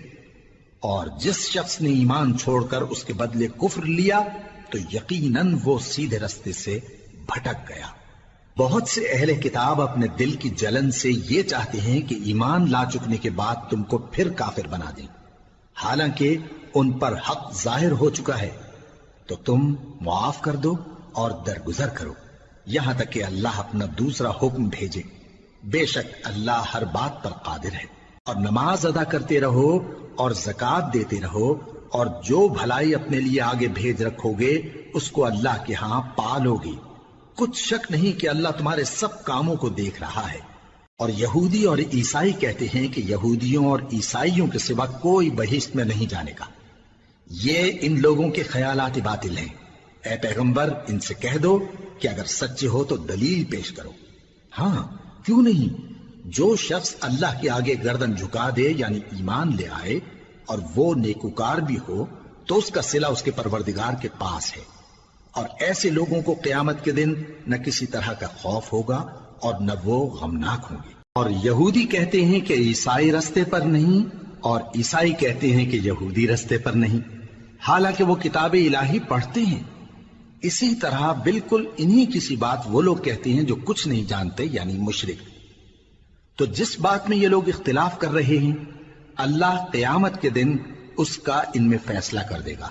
اور جس شخص نے ایمان چھوڑ کر اس کے بدلے کفر لیا تو یقیناً وہ سیدھے رستے سے بھٹک گیا۔ بہت سے اہل کتاب اپنے دل کی جلن سے یہ چاہتے ہیں کہ ایمان لا چکنے کے بعد تم کو پھر کافر بنا دیں، حالانکہ ان پر حق ظاہر ہو چکا ہے۔ تو تم معاف کر دو اور درگزر کرو یہاں تک کہ اللہ اپنا دوسرا حکم بھیجے۔ بے شک اللہ ہر بات پر قادر ہے۔ اور نماز ادا کرتے رہو اور زکوٰۃ دیتے رہو، اور جو بھلائی اپنے لیے آگے بھیج رکھو گے اس کو اللہ کے ہاں پالو گے۔ کچھ شک نہیں کہ اللہ تمہارے سب کاموں کو دیکھ رہا ہے۔ اور یہودی اور عیسائی کہتے ہیں کہ یہودیوں اور عیسائیوں کے سوا کوئی بہشت میں نہیں جانے کا۔ یہ ان لوگوں کے خیالات باطل ہیں۔ اے پیغمبر، ان سے کہہ دو کہ اگر سچے ہو تو دلیل پیش کرو۔ ہاں، کیوں نہیں؟ جو شخص اللہ کے آگے گردن جھکا دے یعنی ایمان لے آئے اور وہ نیکوکار بھی ہو تو اس کا صلہ اس کے پروردگار کے پاس ہے۔ اور ایسے لوگوں کو قیامت کے دن نہ کسی طرح کا خوف ہوگا اور نہ وہ غمناک ہوں گے۔ اور یہودی کہتے ہیں کہ عیسائی رستے پر نہیں، اور عیسائی کہتے ہیں کہ یہودی رستے پر نہیں، حالانکہ وہ کتاب الہی پڑھتے ہیں۔ اسی طرح بالکل انہی کسی بات وہ لوگ کہتے ہیں جو کچھ نہیں جانتے یعنی مشرک۔ تو جس بات میں یہ لوگ اختلاف کر رہے ہیں اللہ قیامت کے دن اس کا ان میں فیصلہ کر دے گا۔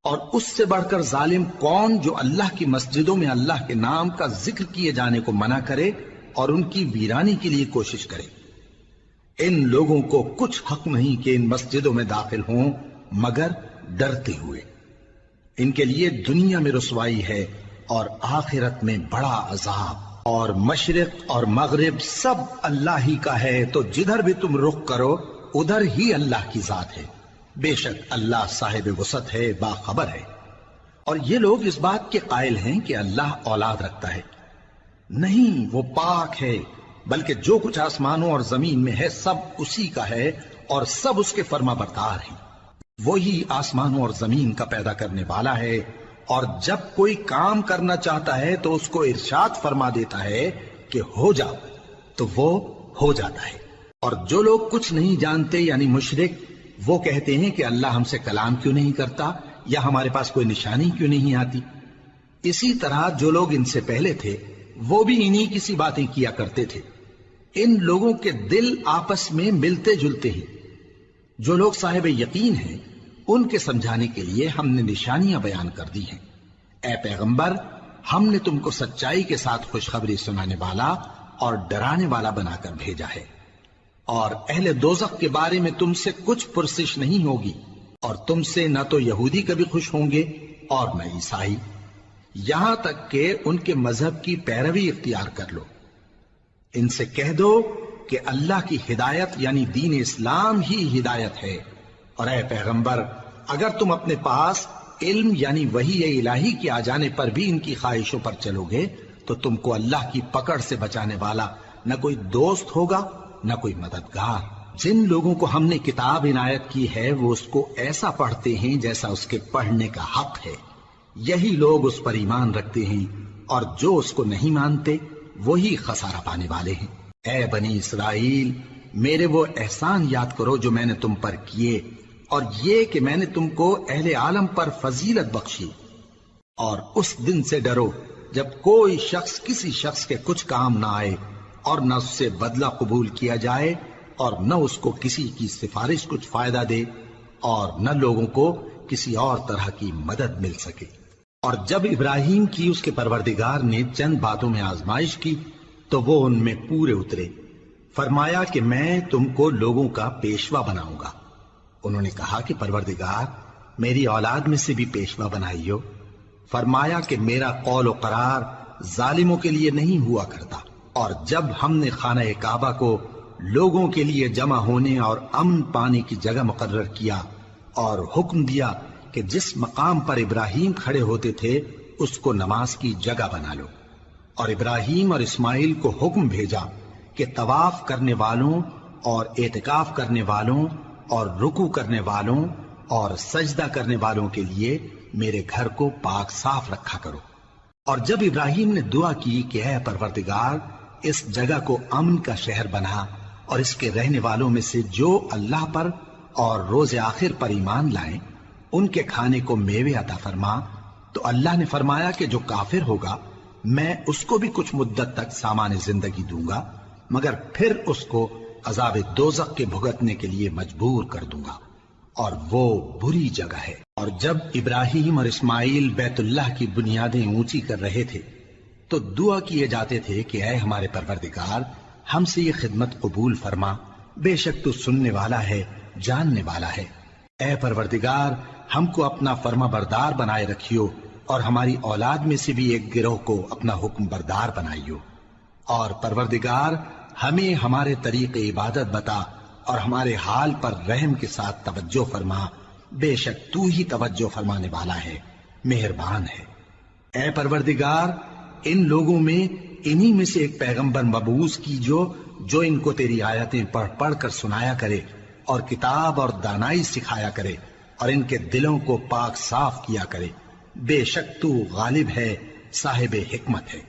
اور اس سے بڑھ کر ظالم کون جو اللہ کی مسجدوں میں اللہ کے نام کا ذکر کیے جانے کو منع کرے اور ان کی ویرانی کے لیے کوشش کرے۔ ان لوگوں کو کچھ حق نہیں کہ ان مسجدوں میں داخل ہوں مگر ڈرتے ہوئے۔ ان کے لیے دنیا میں رسوائی ہے اور آخرت میں بڑا عذاب۔ اور مشرق اور مغرب سب اللہ ہی کا ہے، تو جدھر بھی تم رخ کرو ادھر ہی اللہ کی ذات ہے۔ بے شک اللہ صاحب وسعت ہے، باخبر ہے۔ اور یہ لوگ اس بات کے قائل ہیں کہ اللہ اولاد رکھتا ہے۔ نہیں، وہ پاک ہے، بلکہ جو کچھ آسمانوں اور زمین میں ہے سب اسی کا ہے اور سب اس کے فرما بردار ہیں۔ وہی آسمانوں اور زمین کا پیدا کرنے والا ہے، اور جب کوئی کام کرنا چاہتا ہے تو اس کو ارشاد فرما دیتا ہے کہ ہو جاؤ، تو وہ ہو جاتا ہے۔ اور جو لوگ کچھ نہیں جانتے یعنی مشرک، وہ کہتے ہیں کہ اللہ ہم سے کلام کیوں نہیں کرتا یا ہمارے پاس کوئی نشانی کیوں نہیں آتی۔ اسی طرح جو لوگ ان سے پہلے تھے وہ بھی انہی کسی باتیں کیا کرتے تھے۔ ان لوگوں کے دل آپس میں ملتے جلتے ہیں۔ جو لوگ صاحب یقین ہیں ان کے سمجھانے کے لیے ہم نے نشانیاں بیان کر دی ہیں۔ اے پیغمبر، ہم نے تم کو سچائی کے ساتھ خوشخبری سنانے والا اور ڈرانے والا بنا کر بھیجا ہے۔ اور اہل دوزخ کے بارے میں تم سے کچھ پرسش نہیں ہوگی، اور تم سے نہ تو یہودی کبھی خوش ہوں گے اور نہ عیسائی، یہاں تک کہ ان کے مذہب کی پیروی اختیار کر لو۔ ان سے کہہ دو کہ اللہ کی ہدایت یعنی دین اسلام ہی ہدایت ہے۔ اور اے پیغمبر، اگر تم اپنے پاس علم یعنی وحی الہی کے آ جانے پر بھی ان کی خواہشوں پر چلو گے تو تم کو اللہ کی پکڑ سے بچانے والا نہ کوئی دوست ہوگا نہ کوئی مددگار۔ جن لوگوں کو ہم نے کتاب عنایت کی ہے وہ اس کو ایسا پڑھتے ہیں جیسا اس کے پڑھنے کا حق ہے، یہی لوگ اس پر ایمان رکھتے ہیں، اور جو اس کو نہیں مانتے وہی خسارہ پانے والے ہیں۔ اے بنی اسرائیل، میرے وہ احسان یاد کرو جو میں نے تم پر کیے، اور یہ کہ میں نے تم کو اہل عالم پر فضیلت بخشی۔ اور اس دن سے ڈرو جب کوئی شخص کسی شخص کے کچھ کام نہ آئے اور نہ اس سے بدلہ قبول کیا جائے اور نہ اس کو کسی کی سفارش کچھ فائدہ دے اور نہ لوگوں کو کسی اور طرح کی مدد مل سکے۔ اور جب ابراہیم کی اس کے پروردگار نے چند باتوں میں آزمائش کی تو وہ ان میں پورے اترے۔ فرمایا کہ میں تم کو لوگوں کا پیشوا بناؤں گا۔ انہوں نے کہا کہ پروردگار، میری اولاد میں سے بھی پیشوا بنائیو۔ فرمایا کہ میرا قول و قرار ظالموں کے لیے نہیں ہوا کرتا۔ اور جب ہم نے خانہ کعبہ کو لوگوں کے لیے جمع ہونے اور امن پانے کی جگہ مقرر کیا اور حکم دیا کہ جس مقام پر ابراہیم کھڑے ہوتے تھے اس کو نماز کی جگہ بنا لو، اور ابراہیم اور اسماعیل کو حکم بھیجا کہ طواف کرنے والوں اور اعتکاف کرنے والوں اور رکوع کرنے والوں اور سجدہ کرنے والوں کے لیے میرے گھر کو پاک صاف رکھا کرو۔ اور جب ابراہیم نے دعا کی کہ اے پروردگار اس جگہ کو امن کا شہر بنا اور اس کے رہنے والوں میں سے جو اللہ پر اور روز آخر پر ایمان لائیں ان کے کھانے کو میوے عطا فرما، تو اللہ نے فرمایا کہ جو کافر ہوگا میں اس کو بھی کچھ مدت تک سامان زندگی دوں گا، مگر پھر اس کو عذاب دوزخ کے بھگتنے کے لیے مجبور کر دوں گا، اور وہ بری جگہ ہے۔ اور جب ابراہیم اور اسماعیل بیت اللہ کی بنیادیں اونچی کر رہے تھے تو دعا کیے جاتے تھے کہ اے ہمارے پروردگار ہم سے یہ خدمت قبول فرما، بے شک تو سننے والا ہے، جاننے والا ہے۔ اے پروردگار ہم کو اپنا فرما بردار بنائے رکھیو، اور ہماری اولاد میں سے بھی ایک گروہ کو اپنا حکم بردار بنائیو، اور پروردگار ہمیں ہمارے طریق عبادت بتا اور ہمارے حال پر رحم کے ساتھ توجہ فرما، بے شک تو ہی توجہ فرمانے والا ہے، مہربان ہے۔ اے پروردگار ان لوگوں میں انہی میں سے ایک پیغمبر مبعوث کیجو جو ان کو تیری آیتیں پڑھ پڑھ کر سنایا کرے اور کتاب اور دانائی سکھایا کرے اور ان کے دلوں کو پاک صاف کیا کرے، بے شک تو غالب ہے، صاحب حکمت ہے۔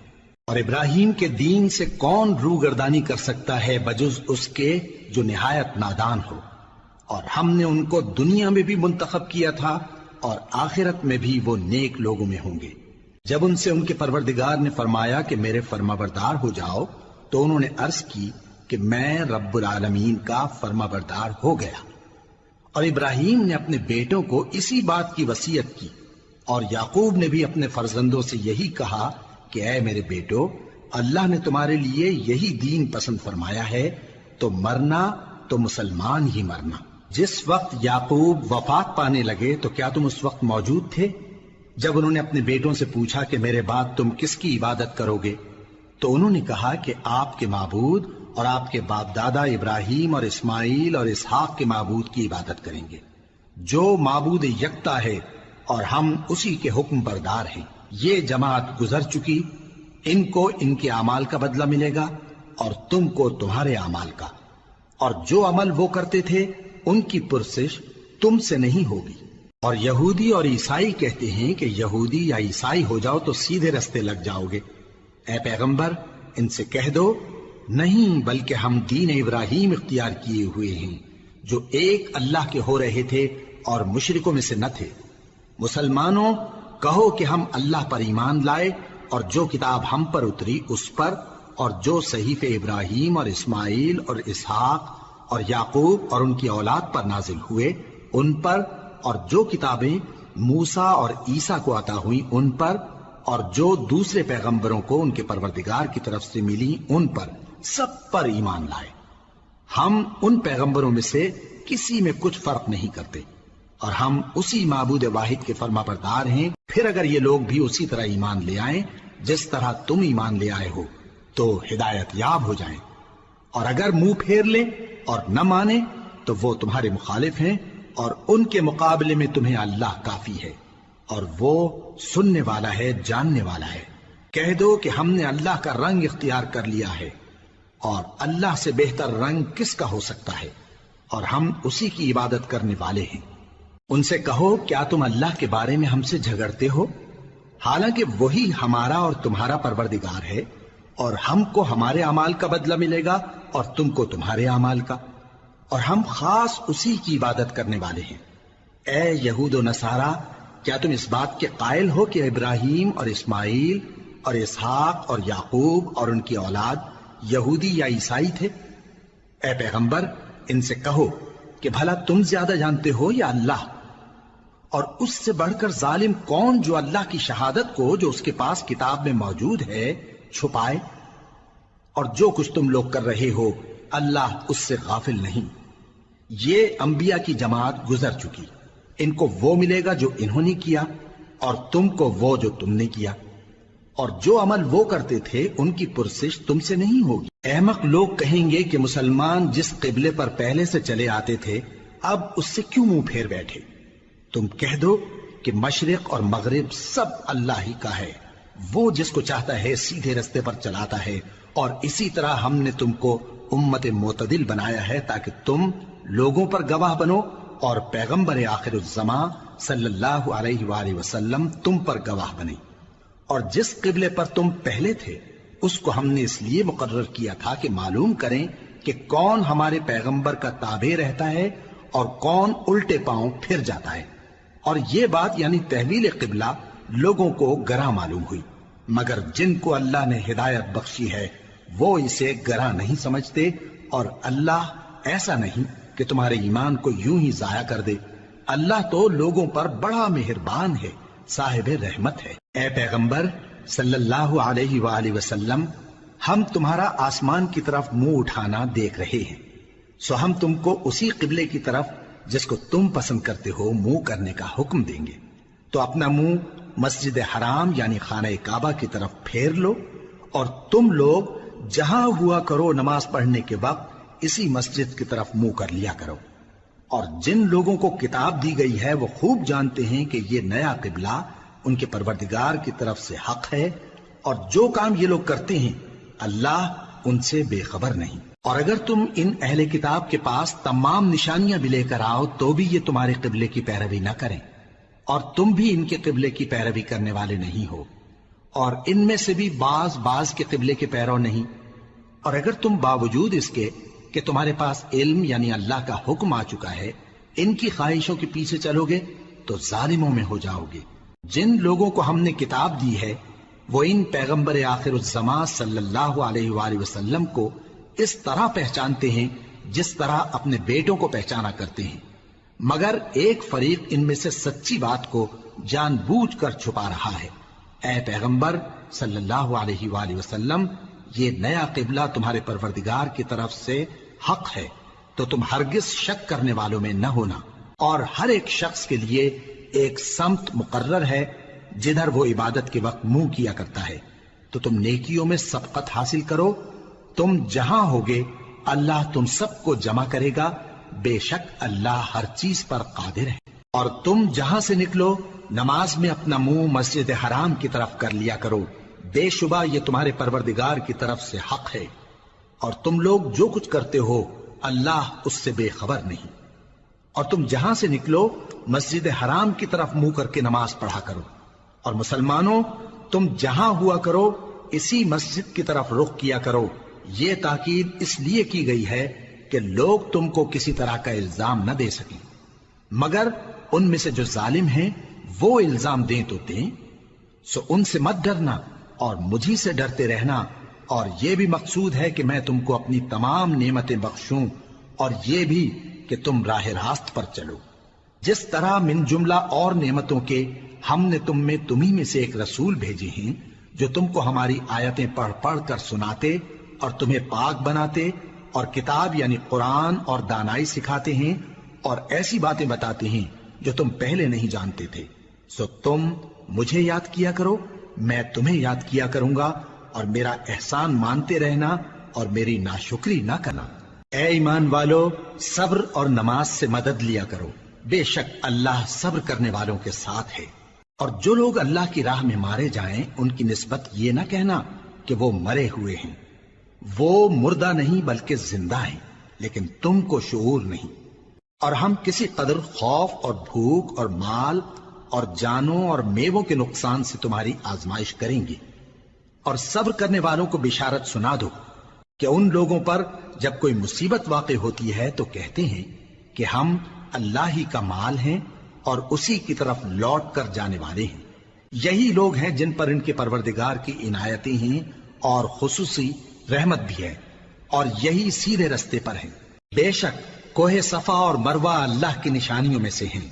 اور ابراہیم کے دین سے کون روگردانی کر سکتا ہے بجز اس کے جو نہایت نادان ہو، اور ہم نے ان کو دنیا میں بھی منتخب کیا تھا اور آخرت میں بھی وہ نیک لوگوں میں ہوں گے۔ جب ان سے ان کے پروردگار نے فرمایا کہ میرے فرمانبردار ہو جاؤ تو انہوں نے عرض کی کہ میں رب العالمین کا فرمانبردار ہو گیا۔ اور ابراہیم نے اپنے بیٹوں کو اسی بات کی وصیت کی، اور یعقوب نے بھی اپنے فرزندوں سے یہی کہا کہ اے میرے بیٹو، اللہ نے تمہارے لیے یہی دین پسند فرمایا ہے، تو مرنا تو مسلمان ہی مرنا۔ جس وقت یعقوب وفات پانے لگے تو کیا تم اس وقت موجود تھے جب انہوں نے اپنے بیٹوں سے پوچھا کہ میرے بعد تم کس کی عبادت کرو گے؟ تو انہوں نے کہا کہ آپ کے معبود اور آپ کے باپ دادا ابراہیم اور اسماعیل اور اسحاق کے معبود کی عبادت کریں گے، جو معبود یکتا ہے اور ہم اسی کے حکم بردار ہیں۔ یہ جماعت گزر چکی، ان کو ان کے اعمال کا بدلہ ملے گا اور تم کو تمہارے اعمال کا، اور جو عمل وہ کرتے تھے ان کی پرسش تم سے نہیں ہوگی۔ اور یہودی اور عیسائی کہتے ہیں کہ یہودی یا عیسائی ہو جاؤ تو سیدھے رستے لگ جاؤ گے۔ اے پیغمبر ان سے کہہ دو نہیں، بلکہ ہم دین ابراہیم اختیار کیے ہوئے ہیں جو ایک اللہ کے ہو رہے تھے اور مشرکوں میں سے نہ تھے۔ مسلمانوں کہو کہ ہم اللہ پر ایمان لائے اور جو کتاب ہم پر اتری اس پر، اور جو صحیفے ابراہیم اور اسماعیل اور اسحاق اور یعقوب اور ان کی اولاد پر نازل ہوئے ان پر، اور جو کتابیں موسیٰ اور عیسیٰ کو عطا ہوئیں ان پر، اور جو دوسرے پیغمبروں کو ان کے پروردگار کی طرف سے ملی ان پر، سب پر ایمان لائے۔ ہم ان پیغمبروں میں سے کسی میں کچھ فرق نہیں کرتے، اور ہم اسی معبود واحد کے فرما بردار ہیں۔ پھر اگر یہ لوگ بھی اسی طرح ایمان لے آئیں جس طرح تم ایمان لے آئے ہو تو ہدایت یاب ہو جائیں، اور اگر منہ پھیر لیں اور نہ مانیں تو وہ تمہارے مخالف ہیں، اور ان کے مقابلے میں تمہیں اللہ کافی ہے، اور وہ سننے والا ہے، جاننے والا ہے۔ کہہ دو کہ ہم نے اللہ کا رنگ اختیار کر لیا ہے، اور اللہ سے بہتر رنگ کس کا ہو سکتا ہے، اور ہم اسی کی عبادت کرنے والے ہیں۔ ان سے کہو کیا تم اللہ کے بارے میں ہم سے جھگڑتے ہو، حالانکہ وہی ہمارا اور تمہارا پروردگار ہے، اور ہم کو ہمارے اعمال کا بدلہ ملے گا اور تم کو تمہارے اعمال کا، اور ہم خاص اسی کی عبادت کرنے والے ہیں۔ اے یہود و نصارا، کیا تم اس بات کے قائل ہو کہ ابراہیم اور اسماعیل اور اسحاق اور یعقوب اور ان کی اولاد یہودی یا عیسائی تھے؟ اے پیغمبر ان سے کہو کہ بھلا تم زیادہ جانتے ہو یا اللہ؟ اور اس سے بڑھ کر ظالم کون جو اللہ کی شہادت کو جو اس کے پاس کتاب میں موجود ہے چھپائے؟ اور جو کچھ تم لوگ کر رہے ہو اللہ اس سے غافل نہیں۔ یہ انبیاء کی جماعت گزر چکی، ان کو وہ ملے گا جو انہوں نے کیا، اور تم کو وہ جو تم نے کیا، اور جو عمل وہ کرتے تھے ان کی پرسش تم سے نہیں ہوگی۔ احمق لوگ کہیں گے کہ مسلمان جس قبلے پر پہلے سے چلے آتے تھے اب اس سے کیوں منہ پھیر بیٹھے؟ تم کہہ دو کہ مشرق اور مغرب سب اللہ ہی کا ہے، وہ جس کو چاہتا ہے سیدھے رستے پر چلاتا ہے، اور اسی طرح ہم نے تم کو امت معتدل بنایا ہے تاکہ تم لوگوں پر گواہ بنو اور پیغمبر آخر الزماں صلی اللہ علیہ وآلہ وسلم تم پر گواہ بنے۔ اور جس قبلے پر تم پہلے تھے اس کو ہم نے اس لیے مقرر کیا تھا کہ معلوم کریں کہ کون ہمارے پیغمبر کا تابع رہتا ہے اور کون الٹے پاؤں پھر جاتا ہے۔ اور یہ بات یعنی تحویل قبلہ لوگوں کو گراں معلوم ہوئی، مگر جن کو اللہ نے ہدایت بخشی ہے وہ اسے گراں نہیں سمجھتے، اور اللہ ایسا نہیں کہ تمہارے ایمان کو یوں ہی ضائع کر دے۔ اللہ تو لوگوں پر بڑا مہربان ہے، صاحب رحمت ہے۔ اے پیغمبر صلی اللہ علیہ وآلہ وسلم، ہم تمہارا آسمان کی طرف منہ اٹھانا دیکھ رہے ہیں، سو ہم تم کو اسی قبلے کی طرف جس کو تم پسند کرتے ہو منہ کرنے کا حکم دیں گے۔ تو اپنا منہ مسجد حرام یعنی خانہ کعبہ کی طرف پھیر لو، اور تم لوگ جہاں ہوا کرو نماز پڑھنے کے وقت اسی مسجد کی طرف منہ کر لیا کرو۔ اور جن لوگوں کو کتاب دی گئی ہے وہ خوب جانتے ہیں کہ یہ نیا قبلہ ان کے پروردگار کی طرف سے حق ہے، اور جو کام یہ لوگ کرتے ہیں اللہ ان سے بے خبر نہیں۔ اور اگر تم ان اہل کتاب کے پاس تمام نشانیاں بھی لے کر آؤ تو بھی یہ تمہارے قبلے کی پیروی نہ کریں، اور تم بھی ان کے قبلے کی پیروی کرنے والے نہیں ہو، اور ان میں سے بھی بعض کے قبلے کے پیرو نہیں۔ اور اگر تم باوجود اس کے کہ تمہارے پاس علم یعنی اللہ کا حکم آ چکا ہے ان کی خواہشوں کے پیچھے چلو گے تو ظالموں میں ہو جاؤ گے۔ جن لوگوں کو ہم نے کتاب دی ہے وہ ان پیغمبر آخر الزماں صلی اللہ علیہ وآلہ وسلم کو اس طرح پہچانتے ہیں جس طرح اپنے بیٹوں کو پہچانا کرتے ہیں، مگر ایک فریق ان میں سے سچی بات کو جان بوجھ کر چھپا رہا ہے۔ اے پیغمبر صلی اللہ علیہ وآلہ وسلم، یہ نیا قبلہ تمہارے پروردگار کی طرف سے حق ہے، تو تم ہرگز شک کرنے والوں میں نہ ہونا، اور ہر ایک شخص کے لیے ایک سمت مقرر ہے جدھر وہ عبادت کے وقت منہ کیا کرتا ہے، تو تم نیکیوں میں سبقت حاصل کرو۔ تم جہاں ہوگے اللہ تم سب کو جمع کرے گا، بے شک اللہ ہر چیز پر قادر ہے۔ اور تم جہاں سے نکلو نماز میں اپنا منہ مسجد حرام کی طرف کر لیا کرو، بے شبہ یہ تمہارے پروردگار کی طرف سے حق ہے، اور تم لوگ جو کچھ کرتے ہو اللہ اس سے بے خبر نہیں۔ اور تم جہاں سے نکلو مسجد حرام کی طرف منہ کر کے نماز پڑھا کرو، اور مسلمانوں تم جہاں ہوا کرو اسی مسجد کی طرف رخ کیا کرو۔ یہ تاکید اس لیے کی گئی ہے کہ لوگ تم کو کسی طرح کا الزام نہ دے سکیں، مگر ان میں سے جو ظالم ہیں وہ الزام دیں تو دیں، سو ان سے مت ڈرنا اور مجھی سے ڈرتے رہنا، اور یہ بھی مقصود ہے کہ میں تم کو اپنی تمام نعمتیں بخشوں، اور یہ بھی کہ تم راہ راست پر چلو۔ جس طرح من جملہ اور نعمتوں کے ہم نے تمہیں میں سے ایک رسول بھیجے ہیں جو تم کو ہماری آیتیں پڑھ پڑھ کر سناتے اور تمہیں پاک بناتے، اور کتاب یعنی قرآن اور دانائی سکھاتے ہیں، اور ایسی باتیں بتاتے ہیں جو تم پہلے نہیں جانتے تھے، سو تم مجھے یاد کیا کرو، میں تمہیں یاد کیا کروں گا، اور میرا احسان مانتے رہنا اور میری ناشکری نہ کرنا۔ اے ایمان والو، صبر اور نماز سے مدد لیا کرو، بے شک اللہ صبر کرنے والوں کے ساتھ ہے۔ اور جو لوگ اللہ کی راہ میں مارے جائیں ان کی نسبت یہ نہ کہنا کہ وہ مرے ہوئے ہیں، وہ مردہ نہیں بلکہ زندہ ہیں، لیکن تم کو شعور نہیں۔ اور ہم کسی قدر خوف اور بھوک اور مال اور جانوں اور میووں کے نقصان سے تمہاری آزمائش کریں گے، اور صبر کرنے والوں کو بشارت سنا دو کہ ان لوگوں پر جب کوئی مصیبت واقع ہوتی ہے تو کہتے ہیں کہ ہم اللہ ہی کا مال ہیں اور اسی کی طرف لوٹ کر جانے والے ہیں۔ یہی لوگ ہیں جن پر ان کے پروردگار کی عنایتیں ہیں اور خصوصی رحمت بھی ہے، اور یہی سیدھے رستے پر ہیں۔ بے شک کوہ صفا اور مروہ اللہ کی نشانیوں میں سے ہیں،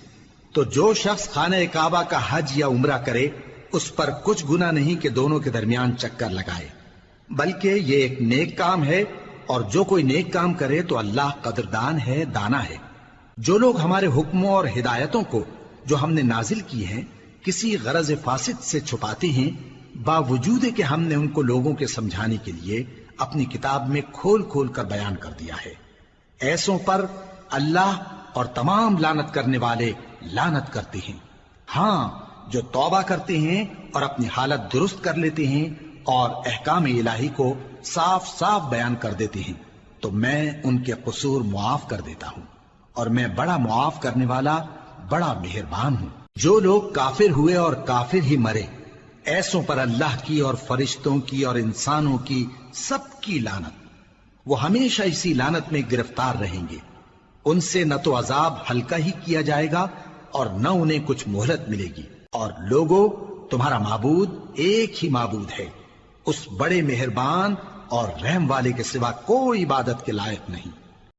تو جو شخص خانہ کعبہ کا حج یا عمرہ کرے اس پر کچھ گناہ نہیں کہ دونوں کے درمیان چکر لگائے، بلکہ یہ ایک نیک کام ہے، اور جو کوئی نیک کام کرے تو اللہ قدردان ہے، دانا ہے۔ جو لوگ ہمارے حکموں اور ہدایتوں کو جو ہم نے نازل کی ہیں کسی غرض فاسد سے چھپاتے ہیں، باوجود کہ ہم نے ان کو لوگوں کے سمجھانے کے لیے اپنی کتاب میں کھول کھول کر بیان کر دیا ہے۔ ایسوں پر اللہ اور تمام لعنت کرنے والے لعنت کرتے ہیں۔ ہاں، جو توبہ کرتے ہیں اور اپنی حالت درست کر لیتے ہیں اور احکام الہی کو صاف صاف بیان کر دیتے ہیں تو میں ان کے قصور معاف کر دیتا ہوں، اور میں بڑا معاف کرنے والا بڑا مہربان ہوں۔ جو لوگ کافر ہوئے اور کافر ہی مرے، ایسوں پر اللہ کی اور فرشتوں کی اور انسانوں کی سب کی لعنت، وہ ہمیشہ اسی لعنت میں گرفتار رہیں گے۔ ان سے نہ تو عذاب ہلکا ہی کیا جائے گا اور نہ انہیں کچھ مہلت ملے گی۔ اور لوگوں، تمہارا معبود ایک ہی معبود ہے، اس بڑے مہربان اور رحم والے کے سوا کوئی عبادت کے لائق نہیں۔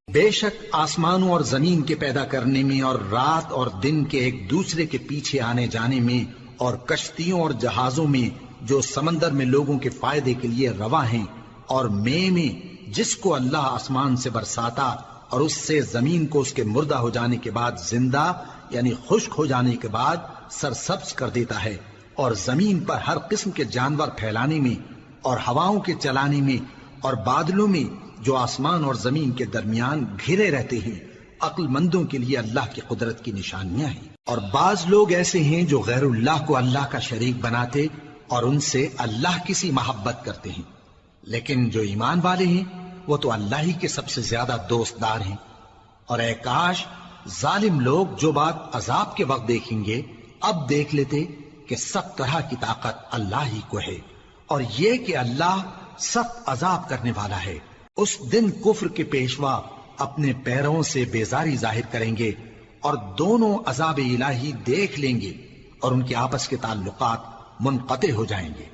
بے شک آسمانوں اور زمین کے پیدا کرنے میں اور رات اور دن کے ایک دوسرے کے پیچھے آنے جانے میں اور کشتیوں اور جہازوں میں جو سمندر میں لوگوں کے فائدے کے لیے رواں ہیں، اور میں جس کو اللہ آسمان سے برساتا اور اس سے زمین کو اس کے مردہ ہو جانے کے بعد زندہ یعنی خشک ہو جانے کے بعد سرسبز کر دیتا ہے، اور زمین پر ہر قسم کے جانور پھیلانے میں اور ہواؤں کے چلانے میں اور بادلوں میں جو آسمان اور زمین کے درمیان گھرے رہتے ہیں، عقل مندوں کے لیے اللہ کی قدرت کی نشانیاں ہیں۔ اور بعض لوگ ایسے ہیں جو غیر اللہ کو اللہ کا شریک بناتے اور ان سے اللہ کی سی محبت کرتے ہیں، لیکن جو ایمان والے ہیں وہ تو اللہ ہی کے سب سے زیادہ دوستدار ہیں۔ اور اے کاش ظالم لوگ جو بات عذاب کے وقت دیکھیں گے اب دیکھ لیتے کہ سب طرح کی طاقت اللہ ہی کو ہے، اور یہ کہ اللہ سخت عذاب کرنے والا ہے۔ اس دن کفر کے پیشوا اپنے پیروں سے بیزاری ظاہر کریں گے اور دونوں عذاب الہی دیکھ لیں گے اور ان کے آپس کے تعلقات منقطع ہو جائیں گے۔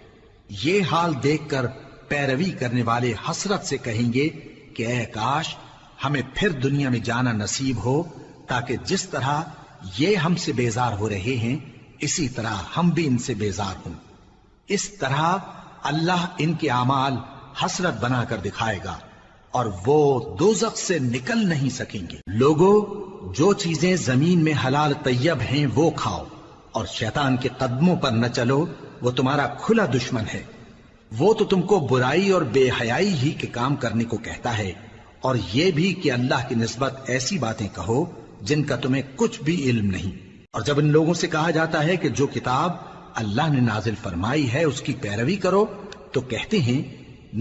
یہ حال دیکھ کر پیروی کرنے والے حسرت سے کہیں گے کہ اے کاش ہمیں پھر دنیا میں جانا نصیب ہو، تاکہ جس طرح یہ ہم سے بیزار ہو رہے ہیں اسی طرح ہم بھی ان سے بیزار ہوں۔ اس طرح اللہ ان کے اعمال حسرت بنا کر دکھائے گا اور وہ دوزخ سے نکل نہیں سکیں گے۔ لوگوں، جو چیزیں زمین میں حلال طیب ہیں وہ کھاؤ، اور شیطان کے قدموں پر نہ چلو، وہ تمہارا کھلا دشمن ہے۔ وہ تو تم کو برائی اور بے حیائی ہی کے کام کرنے کو کہتا ہے، اور یہ بھی کہ اللہ کی نسبت ایسی باتیں کہو جن کا تمہیں کچھ بھی علم نہیں۔ اور جب ان لوگوں سے کہا جاتا ہے کہ جو کتاب اللہ نے نازل فرمائی ہے اس کی پیروی کرو، تو کہتے ہیں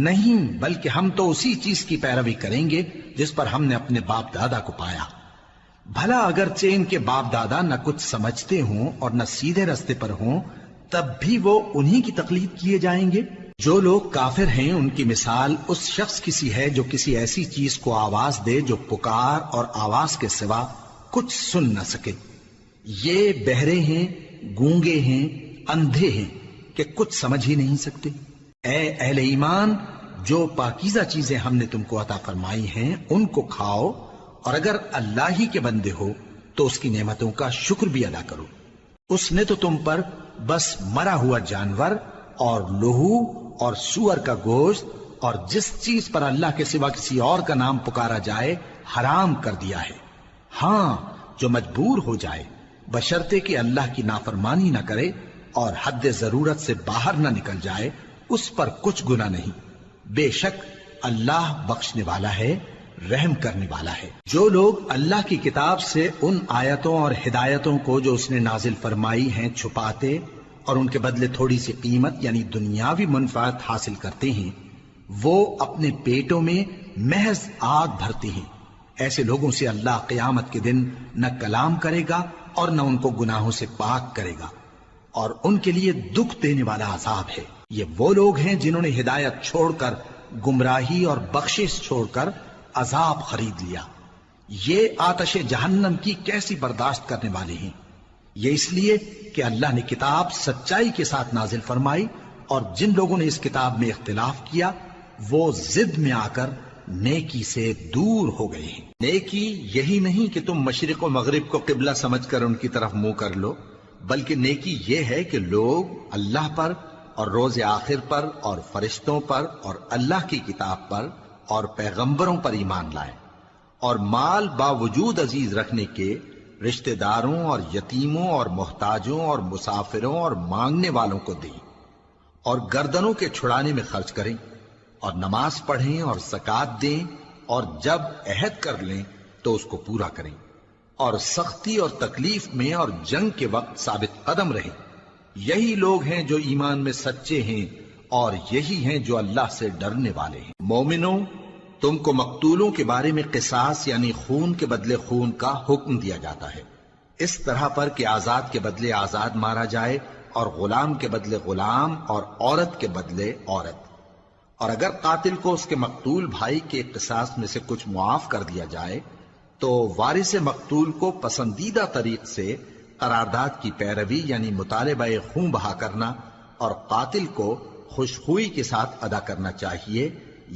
نہیں، بلکہ ہم تو اسی چیز کی پیروی کریں گے جس پر ہم نے اپنے باپ دادا کو پایا۔ بھلا اگرچہ ان کے باپ دادا نہ کچھ سمجھتے ہوں اور نہ سیدھے رستے پر ہوں، تب بھی وہ انہی کی تقلید کیے جائیں گے۔ جو لوگ کافر ہیں ان کی مثال اس شخص کی سی ہے جو کسی ایسی چیز کو آواز دے جو پکار اور آواز کے سوا کچھ سن نہ سکے۔ یہ بہرے ہیں، گونگے ہیں، اندھے ہیں کہ کچھ سمجھ ہی نہیں سکتے۔ اے اہل ایمان، جو پاکیزہ چیزیں ہم نے تم کو عطا فرمائی ہیں ان کو کھاؤ، اور اگر اللہ ہی کے بندے ہو تو اس کی نعمتوں کا شکر بھی ادا کرو۔ اس نے تو تم پر بس مرا ہوا جانور اور لہو اور سور کا گوشت اور جس چیز پر اللہ کے سوا کسی اور کا نام پکارا جائے حرام کر دیا ہے۔ ہاں، جو مجبور ہو جائے بشرطے کہ اللہ کی نافرمانی نہ کرے اور حد ضرورت سے باہر نہ نکل جائے، اس پر کچھ گناہ نہیں۔ بے شک اللہ بخشنے والا ہے، رحم کرنے والا ہے۔ جو لوگ اللہ کی کتاب سے ان آیتوں اور ہدایتوں کو جو اس نے نازل فرمائی ہیں چھپاتے اور ان کے بدلے تھوڑی سی قیمت یعنی دنیاوی منفعت حاصل کرتے ہیں، وہ اپنے پیٹوں میں محض آگ بھرتے ہیں۔ ایسے لوگوں سے اللہ قیامت کے دن نہ کلام کرے گا اور نہ ان کو گناہوں سے پاک کرے گا، اور ان کے لیے دکھ دینے والا عذاب ہے۔ یہ وہ لوگ ہیں جنہوں نے ہدایت چھوڑ کر گمراہی اور بخشش چھوڑ کر عذاب خرید لیا۔ یہ آتش جہنم کی کیسی برداشت کرنے والے ہیں۔ یہ اس لیے کہ اللہ نے کتاب سچائی کے ساتھ نازل فرمائی، اور جن لوگوں نے اس کتاب میں اختلاف کیا وہ ضد میں آ کر نیکی سے دور ہو گئے ہیں۔ نیکی یہی نہیں کہ تم مشرق و مغرب کو قبلہ سمجھ کر ان کی طرف منہ کر لو، بلکہ نیکی یہ ہے کہ لوگ اللہ پر اور روز آخر پر اور فرشتوں پر اور اللہ کی کتاب پر اور پیغمبروں پر ایمان لائیں، اور مال باوجود عزیز رکھنے کے رشتہ داروں اور یتیموں اور محتاجوں اور مسافروں اور مانگنے والوں کو دیں، اور گردنوں کے چھڑانے میں خرچ کریں، اور نماز پڑھیں اور زکات دیں، اور جب عہد کر لیں تو اس کو پورا کریں، اور سختی اور تکلیف میں اور جنگ کے وقت ثابت قدم رہیں۔ یہی لوگ ہیں جو ایمان میں سچے ہیں، اور یہی ہیں جو اللہ سے ڈرنے والے ہیں۔ مومنوں، تم کو مقتولوں کے بارے میں قصاص یعنی خون کے بدلے خون کا حکم دیا جاتا ہے، اس طرح پر کہ آزاد کے بدلے آزاد مارا جائے، اور غلام کے بدلے غلام، اور عورت کے بدلے عورت۔ اور اگر قاتل کو اس کے مقتول بھائی کے قصاص میں سے کچھ معاف کر دیا جائے تو وارث مقتول کو پسندیدہ طریق سے قرارداد کی پیروی یعنی مطالبہ خون بہا کرنا اور قاتل کو خوشخوئی کے ساتھ ادا کرنا چاہیے۔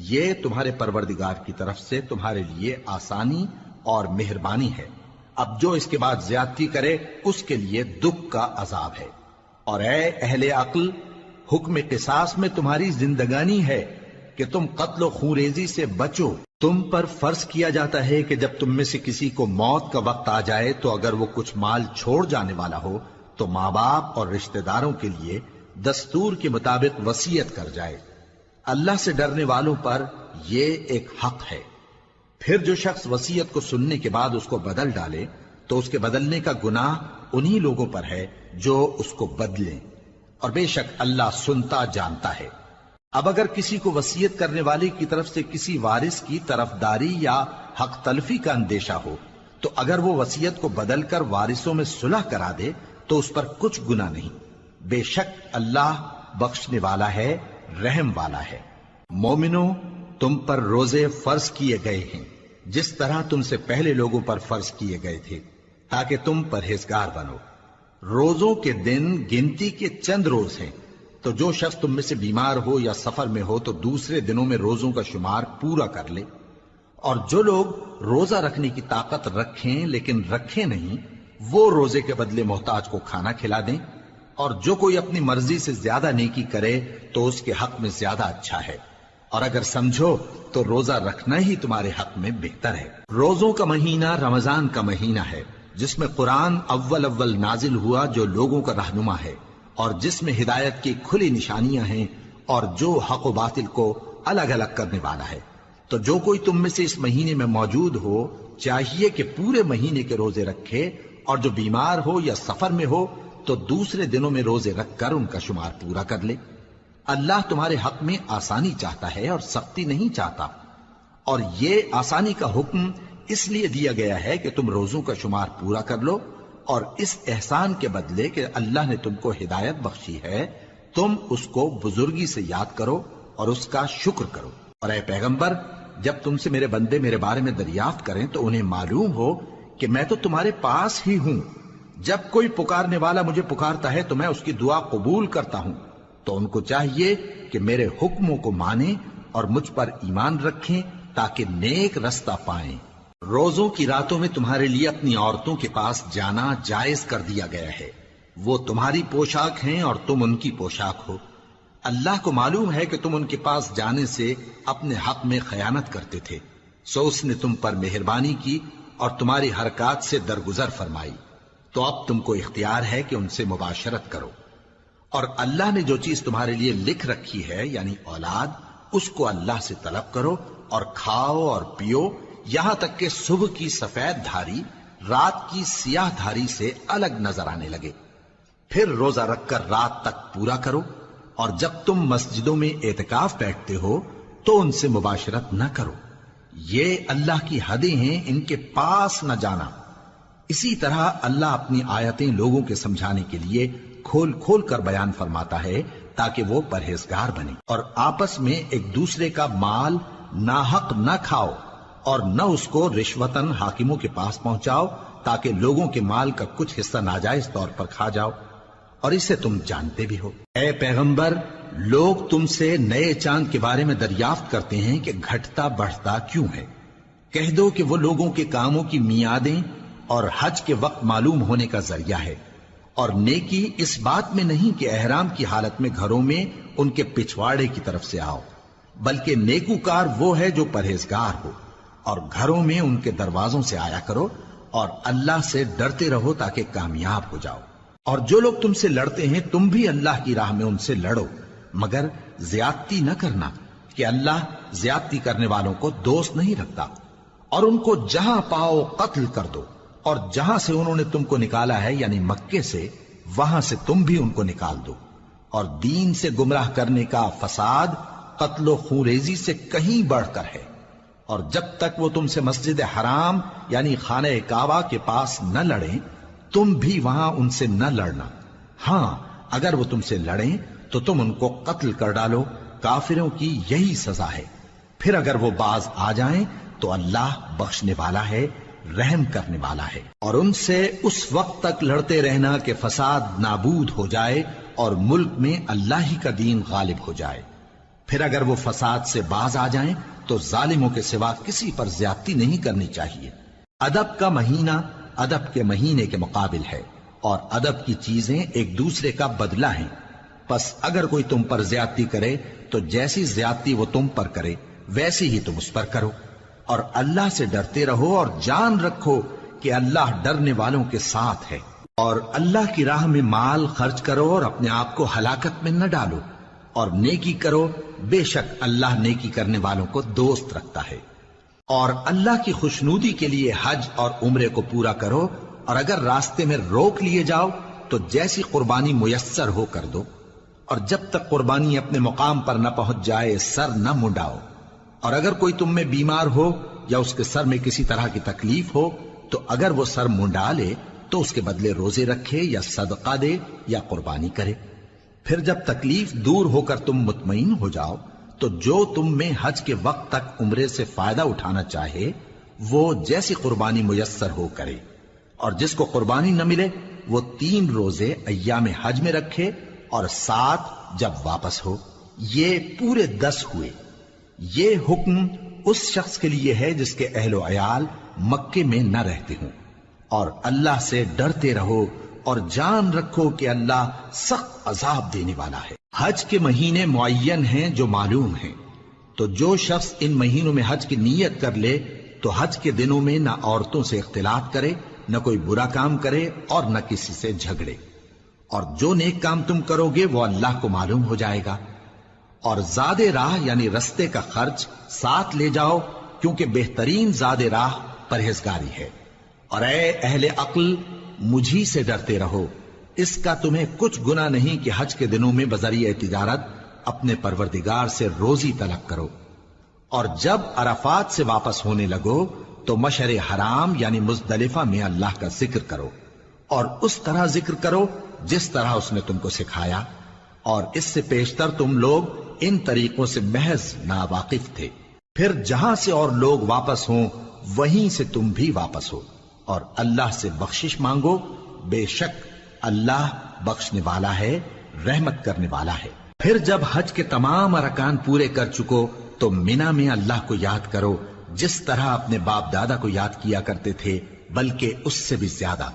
یہ تمہارے پروردگار کی طرف سے تمہارے لیے آسانی اور مہربانی ہے۔ اب جو اس کے بعد زیادتی کرے اس کے لیے دکھ کا عذاب ہے۔ اور اے اہل عقل، حکم قصاص میں تمہاری زندگانی ہے کہ تم قتل و خونریزی سے بچو۔ تم پر فرض کیا جاتا ہے کہ جب تم میں سے کسی کو موت کا وقت آ جائے تو اگر وہ کچھ مال چھوڑ جانے والا ہو تو ماں باپ اور رشتہ داروں کے لیے دستور کے مطابق وصیت کر جائے۔ اللہ سے ڈرنے والوں پر یہ ایک حق ہے۔ پھر جو شخص وصیت کو سننے کے بعد اس کو بدل ڈالے تو اس کے بدلنے کا گناہ انہی لوگوں پر ہے جو اس کو بدلیں، اور بے شک اللہ سنتا جانتا ہے۔ اب اگر کسی کو وصیت کرنے والے کی طرف سے کسی وارث کی طرفداری یا حق تلفی کا اندیشہ ہو تو اگر وہ وصیت کو بدل کر وارثوں میں صلح کرا دے تو اس پر کچھ گناہ نہیں، بے شک اللہ بخشنے والا ہے، رحم والا ہے۔ مومنوں، تم پر روزے فرض کیے گئے ہیں جس طرح تم سے پہلے لوگوں پر فرض کیے گئے تھے تاکہ تم پرہیزگار بنو۔ روزوں کے دن گنتی کے چند روز ہیں، تو جو شخص تم میں سے بیمار ہو یا سفر میں ہو تو دوسرے دنوں میں روزوں کا شمار پورا کر لے۔ اور جو لوگ روزہ رکھنے کی طاقت رکھیں لیکن رکھیں نہیں، وہ روزے کے بدلے محتاج کو کھانا کھلا دیں۔ اور جو کوئی اپنی مرضی سے زیادہ نیکی کرے تو اس کے حق میں زیادہ اچھا ہے، اور اگر سمجھو تو روزہ رکھنا ہی تمہارے حق میں بہتر ہے۔ روزوں کا مہینہ رمضان کا مہینہ ہے جس میں قرآن اول نازل ہوا، جو لوگوں کا رہنما ہے اور جس میں ہدایت کی کھلی نشانیاں ہیں اور جو حق و باطل کو الگ الگ کرنے والا ہے۔ تو جو کوئی تم میں سے اس مہینے میں موجود ہو چاہیے کہ پورے مہینے کے روزے رکھے، اور جو بیمار ہو یا سفر میں ہو تو دوسرے دنوں میں روزے رکھ کر ان کا شمار پورا کر لے۔ اللہ تمہارے حق میں آسانی چاہتا ہے اور سختی نہیں چاہتا، اور یہ آسانی کا حکم اس لیے دیا گیا ہے کہ تم روزوں کا شمار پورا کر لو، اور اس احسان کے بدلے کہ اللہ نے تم کو ہدایت بخشی ہے تم اس کو بزرگی سے یاد کرو اور اس کا شکر کرو۔ اور اے پیغمبر، جب تم سے میرے بندے میرے بارے میں دریافت کریں تو انہیں معلوم ہو کہ میں تو تمہارے پاس ہی ہوں۔ جب کوئی پکارنے والا مجھے پکارتا ہے تو میں اس کی دعا قبول کرتا ہوں۔ تو ان کو چاہیے کہ میرے حکموں کو مانیں اور مجھ پر ایمان رکھیں تاکہ نیک رستہ پائیں۔ روزوں کی راتوں میں تمہارے لیے اپنی عورتوں کے پاس جانا جائز کر دیا گیا ہے، وہ تمہاری پوشاک ہیں اور تم ان کی پوشاک ہو۔ اللہ کو معلوم ہے کہ تم ان کے پاس جانے سے اپنے حق میں خیانت کرتے تھے، سو اس نے تم پر مہربانی کی اور تمہاری حرکات سے درگزر فرمائی، تو اب تم کو اختیار ہے کہ ان سے مباشرت کرو۔ اور اللہ نے جو چیز تمہارے لیے لکھ رکھی ہے یعنی اولاد، اس کو اللہ سے طلب کرو اور کھاؤ اور پیو، یہاں تک کہ صبح کی سفید دھاری رات کی سیاہ دھاری سے الگ نظر آنے لگے۔ پھر روزہ رکھ کر رات تک پورا کرو، اور جب تم مسجدوں میں اعتکاف بیٹھتے ہو تو ان سے مباشرت نہ کرو، یہ اللہ کی حدیں ہیں، ان کے پاس نہ جانا۔ اسی طرح اللہ اپنی آیتیں لوگوں کے سمجھانے کے لیے کھول کھول کر بیان فرماتا ہے تاکہ وہ پرہیزگار بنے۔ اور آپس میں ایک دوسرے کا مال ناحق نہ کھاؤ، اور نہ اس کو رشوتاً حاکموں کے پاس پہنچاؤ تاکہ لوگوں کے مال کا کچھ حصہ ناجائز طور پر کھا جاؤ، اور اسے تم جانتے بھی ہو۔ اے پیغمبر، لوگ تم سے نئے چاند کے بارے میں دریافت کرتے ہیں کہ گھٹتا بڑھتا کیوں ہے۔ کہہ دو کہ وہ لوگوں کے کاموں کی میعادیں اور حج کے وقت معلوم ہونے کا ذریعہ ہے، اور نیکی اس بات میں نہیں کہ احرام کی حالت میں گھروں میں ان کے پچھواڑے کی طرف سے آؤ، بلکہ نیکوکار وہ ہے جو پرہیزگار ہو، اور گھروں میں ان کے دروازوں سے آیا کرو، اور اللہ سے ڈرتے رہو تاکہ کامیاب ہو جاؤ۔ اور جو لوگ تم سے لڑتے ہیں تم بھی اللہ کی راہ میں ان سے لڑو، مگر زیادتی نہ کرنا کہ اللہ زیادتی کرنے والوں کو دوست نہیں رکھتا، اور ان کو جہاں پاؤ قتل کر دو، اور جہاں سے انہوں نے تم کو نکالا ہے یعنی مکے سے، وہاں سے تم بھی ان کو نکال دو، اور دین سے گمراہ کرنے کا فساد قتل و خونریزی سے کہیں بڑھ کر ہے، اور جب تک وہ تم سے مسجد حرام یعنی خانہ کعبہ کے پاس نہ لڑیں تم بھی وہاں ان سے نہ لڑنا، ہاں اگر وہ تم سے لڑیں تو تم ان کو قتل کر ڈالو، کافروں کی یہی سزا ہے۔ پھر اگر وہ باز آ جائیں تو اللہ بخشنے والا ہے، رحم کرنے والا ہے۔ اور ان سے اس وقت تک لڑتے رہنا کہ فساد نابود ہو جائے اور ملک میں اللہ ہی کا دین غالب ہو جائے۔ پھر اگر وہ فساد سے باز آ جائیں تو ظالموں کے سوا کسی پر زیادتی نہیں کرنی چاہیے۔ ادب کا مہینہ ادب کے مہینے کے مقابل ہے، اور ادب کی چیزیں ایک دوسرے کا بدلہ ہیں۔ پس اگر کوئی تم پر زیادتی کرے تو جیسی زیادتی وہ تم پر کرے ویسی ہی تم اس پر کرو، اور اللہ سے ڈرتے رہو اور جان رکھو کہ اللہ ڈرنے والوں کے ساتھ ہے۔ اور اللہ کی راہ میں مال خرچ کرو اور اپنے آپ کو ہلاکت میں نہ ڈالو، اور نیکی کرو، بے شک اللہ نیکی کرنے والوں کو دوست رکھتا ہے۔ اور اللہ کی خوشنودی کے لیے حج اور عمرے کو پورا کرو، اور اگر راستے میں روک لیے جاؤ تو جیسی قربانی میسر ہو کر دو، اور جب تک قربانی اپنے مقام پر نہ پہنچ جائے سر نہ منڈاؤ۔ اور اگر کوئی تم میں بیمار ہو یا اس کے سر میں کسی طرح کی تکلیف ہو تو اگر وہ سر منڈا لے تو اس کے بدلے روزے رکھے یا صدقہ دے یا قربانی کرے۔ پھر جب تکلیف دور ہو کر تم مطمئن ہو جاؤ تو جو تم میں حج کے وقت تک عمرے سے فائدہ اٹھانا چاہے وہ جیسی قربانی میسر ہو کرے، اور جس کو قربانی نہ ملے وہ 3 روزے ایام حج میں رکھے اور 7 جب واپس ہو، یہ پورے 10 ہوئے۔ یہ حکم اس شخص کے لیے ہے جس کے اہل و عیال مکے میں نہ رہتے ہوں۔ اور اللہ سے ڈرتے رہو اور جان رکھو کہ اللہ سخت عذاب دینے والا ہے۔ حج کے مہینے معین ہیں جو معلوم ہیں، تو جو شخص ان مہینوں میں حج کی نیت کر لے تو حج کے دنوں میں نہ عورتوں سے اختلاط کرے، نہ کوئی برا کام کرے اور نہ کسی سے جھگڑے، اور جو نیک کام تم کرو گے وہ اللہ کو معلوم ہو جائے گا۔ اور زاد راہ یعنی رستے کا خرچ ساتھ لے جاؤ، کیونکہ بہترین زاد راہ پرہیزگاری ہے۔ اور اے اہل عقل، مجھی سے ڈرتے رہو، اس کا تمہیں کچھ گناہ نہیں کہ حج کے دنوں میں بذریعہ تجارت اپنے پروردگار سے روزی طلب کرو۔ اور جب عرفات سے واپس ہونے لگو تو مشعر حرام یعنی مزدلفہ میں اللہ کا ذکر کرو، اور اس طرح ذکر کرو جس طرح اس نے تم کو سکھایا، اور اس سے پیشتر تم لوگ ان طریقوں سے محض ناواقف تھے۔ پھر جہاں سے اور لوگ واپس ہوں وہیں سے تم بھی واپس ہو، اور اللہ سے بخشش مانگو، بے شک اللہ بخشنے والا ہے، رحمت کرنے والا ہے۔ پھر جب حج کے تمام ارکان پورے کر چکو تو مینا میں اللہ کو یاد کرو جس طرح اپنے باپ دادا کو یاد کیا کرتے تھے، بلکہ اس سے بھی زیادہ۔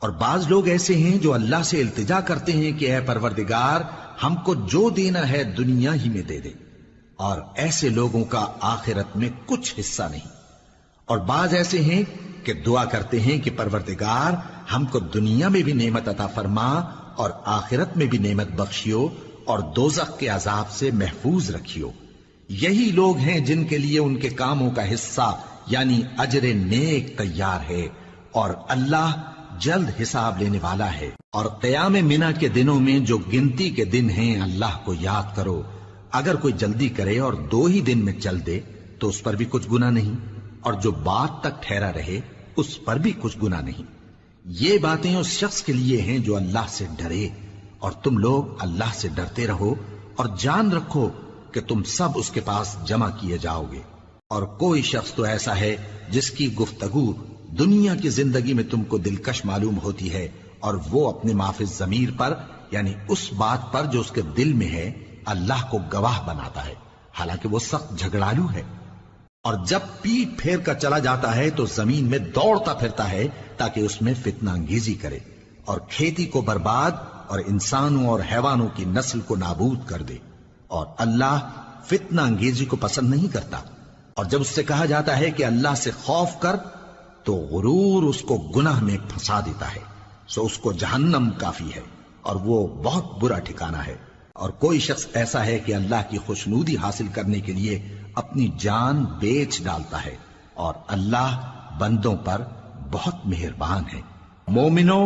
اور بعض لوگ ایسے ہیں جو اللہ سے التجا کرتے ہیں کہ اے پروردگار ہم کو جو دینا ہے دنیا ہی میں دے دے، اور ایسے لوگوں کا آخرت میں کچھ حصہ نہیں۔ اور بعض ایسے ہیں کہ دعا کرتے ہیں کہ پروردگار ہم کو دنیا میں بھی نعمت عطا فرما اور آخرت میں بھی نعمت بخشیو اور دوزخ کے عذاب سے محفوظ رکھیو۔ یہی لوگ ہیں جن کے لیے ان کے کاموں کا حصہ یعنی اجر نیک تیار ہے، اور اللہ جلد حساب لینے والا ہے۔ اور قیام منا کے دنوں میں جو گنتی کے دن ہیں اللہ کو یاد کرو، اگر کوئی جلدی کرے اور 2 ہی دن میں چل دے تو اس پر بھی کچھ گناہ نہیں، اور جو بات تک ٹھہرا رہے اس پر بھی کچھ گناہ نہیں۔ یہ باتیں اس شخص کے لیے ہیں جو اللہ سے ڈرے، اور تم لوگ اللہ سے ڈرتے رہو اور جان رکھو کہ تم سب اس کے پاس جمع کیے جاؤ گے۔ اور کوئی شخص تو ایسا ہے جس کی گفتگو دنیا کی زندگی میں تم کو دلکش معلوم ہوتی ہے، اور وہ اپنے معافی ضمیر پر یعنی اس بات پر جو اس کے دل میں ہے اللہ کو گواہ بناتا ہے، حالانکہ وہ سخت جھگڑالو ہے۔ اور جب پیٹ پھیر کر چلا جاتا ہے تو زمین میں دوڑتا پھرتا ہے تاکہ اس میں فتنہ انگیزی کرے اور کھیتی کو برباد اور انسانوں اور حیوانوں کی نسل کو نابود کر دے، اور اللہ فتنہ انگیزی کو پسند نہیں کرتا۔ اور جب اس سے کہا جاتا ہے کہ اللہ سے خوف کر تو غرور اس کو گناہ میں پھنسا دیتا ہے، سو اس کو جہنم کافی ہے اور وہ بہت برا ٹھکانہ ہے۔ اور کوئی شخص ایسا ہے کہ اللہ کی خوشنودی حاصل کرنے کے لیے اپنی جان بیچ ڈالتا ہے، اور اللہ بندوں پر بہت مہربان ہے۔ مومنو،